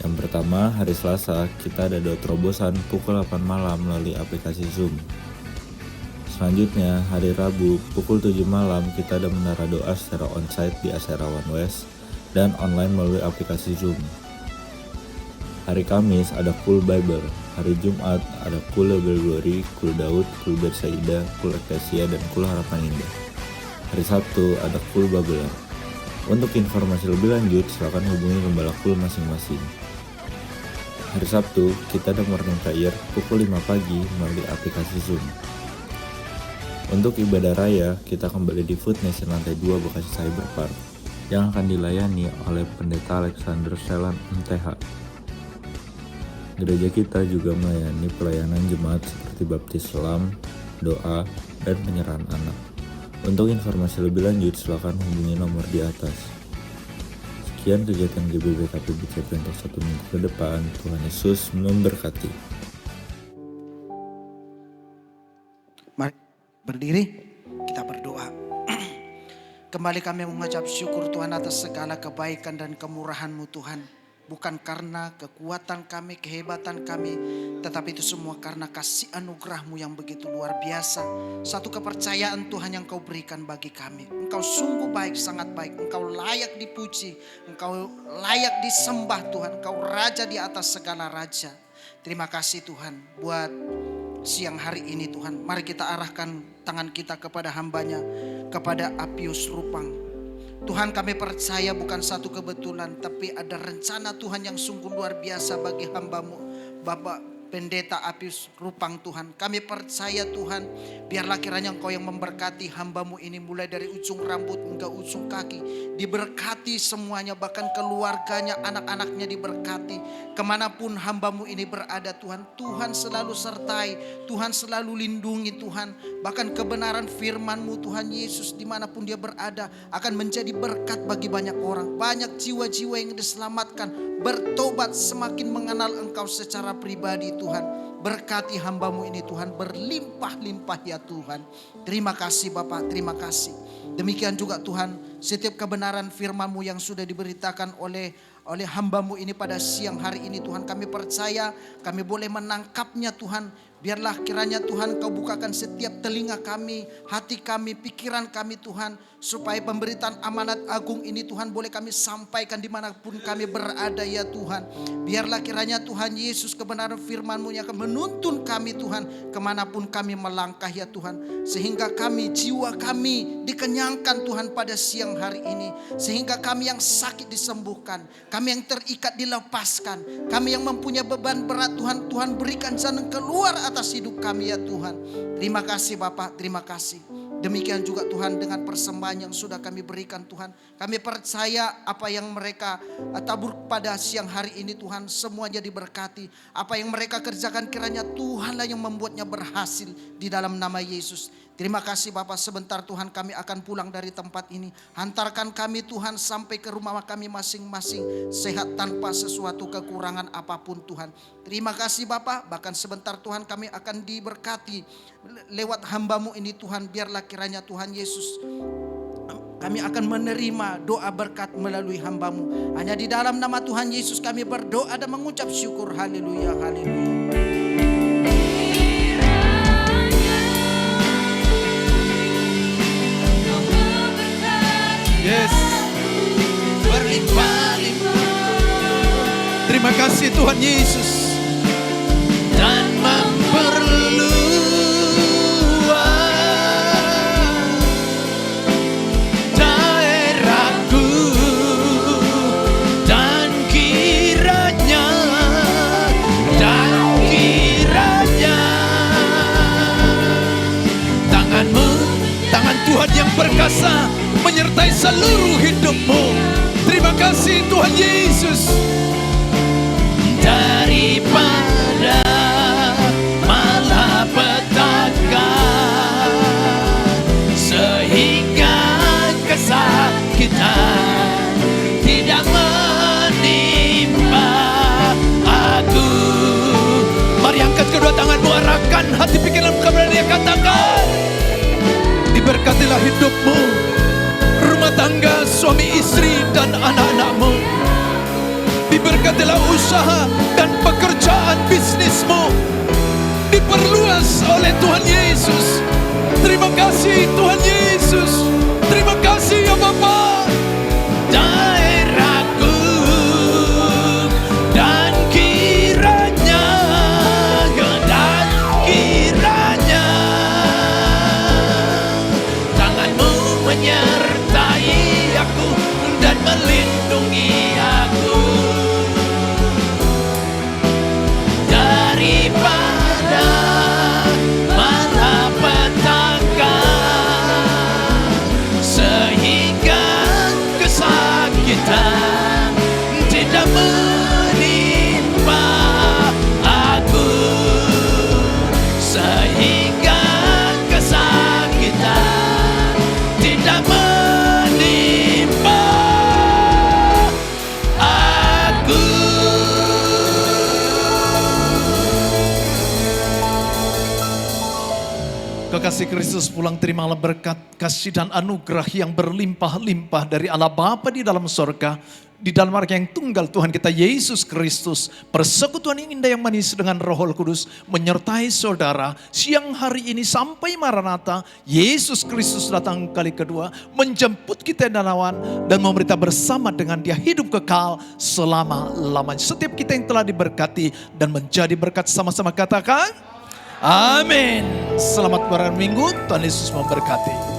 Yang pertama, hari Selasa kita ada doa terobosan pukul 8 malam melalui aplikasi Zoom. Selanjutnya, hari Rabu pukul 7 malam kita ada menara doa secara onsite di Asera One West dan online melalui aplikasi Zoom. Hari Kamis ada Cool Bible, hari Jumat ada Cool Label Glory, Cool Daud, Cool Bersaida, Cool Eklesia, dan Cool Harapan Indah. Hari Sabtu ada Cool Babylon. Untuk informasi lebih lanjut silakan hubungi gembala Cool masing-masing. Hari Sabtu kita ada morning prayer pukul 5 pagi melalui aplikasi Zoom. Untuk ibadah raya kita kembali di Food Nation lantai 2 Bekasi Cyber Park yang akan dilayani oleh Pendeta Alexander Selan MTH. Gereja kita juga melayani pelayanan jemaat seperti baptis selam, doa, dan penyerahan anak. Untuk informasi lebih lanjut silakan hubungi nomor di atas. Sekian kegiatan GBBKP BCP untuk 1 minggu ke depan. Tuhan Yesus memberkati. Mari berdiri, kita berdoa. Kembali kami mengucap syukur Tuhan atas segala kebaikan dan kemurahan-Mu Tuhan. Bukan karena kekuatan kami, kehebatan kami, tetapi itu semua karena kasih anugerah-Mu yang begitu luar biasa. Satu kepercayaan Tuhan yang Kau berikan bagi kami. Engkau sungguh baik, sangat baik. Engkau layak dipuji, Engkau layak disembah Tuhan. Engkau Raja di atas segala raja. Terima kasih Tuhan buat siang hari ini Tuhan. Mari kita arahkan tangan kita kepada hamba-Nya, kepada Apius Rupang. Tuhan, kami percaya bukan satu kebetulan, tapi ada rencana Tuhan yang sungguh luar biasa bagi hamba-Mu, Bapak Pendeta Apius Rupang Tuhan. Kami percaya Tuhan, biarlah kiranya Engkau yang memberkati hamba-Mu ini mulai dari ujung rambut hingga ujung kaki. Diberkati semuanya, bahkan keluarganya, anak-anaknya diberkati. Kemanapun hamba-Mu ini berada Tuhan, Tuhan selalu sertai, Tuhan selalu lindungi Tuhan. Bahkan kebenaran firman-Mu Tuhan Yesus dimanapun dia berada akan menjadi berkat bagi banyak orang. Banyak jiwa-jiwa yang diselamatkan, bertobat, semakin mengenal Engkau secara pribadi Tuhan. Berkati hamba-Mu ini Tuhan, berlimpah-limpah ya Tuhan. Terima kasih Bapak, terima kasih. Demikian juga Tuhan, setiap kebenaran firman-Mu yang sudah diberitakan oleh oleh hamba-Mu ini pada siang hari ini Tuhan. Kami percaya kami boleh menangkapnya Tuhan. Biarlah kiranya Tuhan Kau bukakan setiap telinga kami, hati kami, pikiran kami Tuhan. Supaya pemberitaan amanat agung ini Tuhan boleh kami sampaikan dimanapun kami berada ya Tuhan. Biarlah kiranya Tuhan Yesus kebenaran firman-Mu yang akan menuntun kami Tuhan kemanapun kami melangkah ya Tuhan. Sehingga kami, jiwa kami dikenyangkan Tuhan pada siang hari ini. Sehingga kami yang sakit disembuhkan, kami yang terikat dilepaskan, kami yang mempunyai beban berat Tuhan, Tuhan berikan jalan keluar atas hidup kami ya Tuhan. Terima kasih Bapak, terima kasih. Demikian juga Tuhan dengan persembahan yang sudah kami berikan Tuhan. Kami percaya apa yang mereka tabur pada siang hari ini Tuhan semuanya diberkati. Apa yang mereka kerjakan kiranya Tuhanlah yang membuatnya berhasil di dalam nama Yesus. Terima kasih Bapak, sebentar Tuhan kami akan pulang dari tempat ini. Hantarkan kami Tuhan sampai ke rumah kami masing-masing. Sehat tanpa sesuatu kekurangan apapun Tuhan. Terima kasih Bapak, bahkan sebentar Tuhan kami akan diberkati. Lewat hamba-Mu ini Tuhan, biarlah kiranya Tuhan Yesus kami akan menerima doa berkat melalui hamba-Mu. Hanya di dalam nama Tuhan Yesus kami berdoa dan mengucap syukur. Haleluya, haleluya. Yes, berlimpah-limpah. Terima kasih Tuhan Yesus. Dan memperluas daerahku, dan kiranya tangan-Mu, tangan Tuhan yang perkasa menyertai seluruh hidupmu. Terima kasih Tuhan Yesus. Daripada malapetaka sehingga kesakitan tidak menimpa aku. Mari angkat kedua tanganmu, arahkan hati pikiranmu kepada Dia, katakan, diberkatilah hidupmu, rumah tangga, suami istri dan anak-anakmu. Diberkatilah usaha dan pekerjaan bisnismu, diperluas oleh Tuhan Yesus. Terima kasih Tuhan Yesus. Terima kasih ya Bapa. Daerahku dan kiranya tangan-Mu menyertai aku dan melindungi aku. Daripada malapetaka sehingga kesakitan tidak menimpa aku, sehingga kesakitan tidak menimpa aku. Kekasih Kristus, pulang terimalah berkat, kasih dan anugerah yang berlimpah-limpah dari Allah Bapa di dalam sorga, di dalam Anak yang tunggal Tuhan kita Yesus Kristus, persekutuan yang indah yang manis dengan Roh Kudus menyertai saudara siang hari ini sampai Maranatha. Yesus Kristus datang kali kedua menjemput kita danawan dan memerintah bersama dengan Dia hidup kekal selama-lamanya. Setiap kita yang telah diberkati dan menjadi berkat sama-sama katakan amin. Selamat berminggu, Tuhan Yesus memberkati.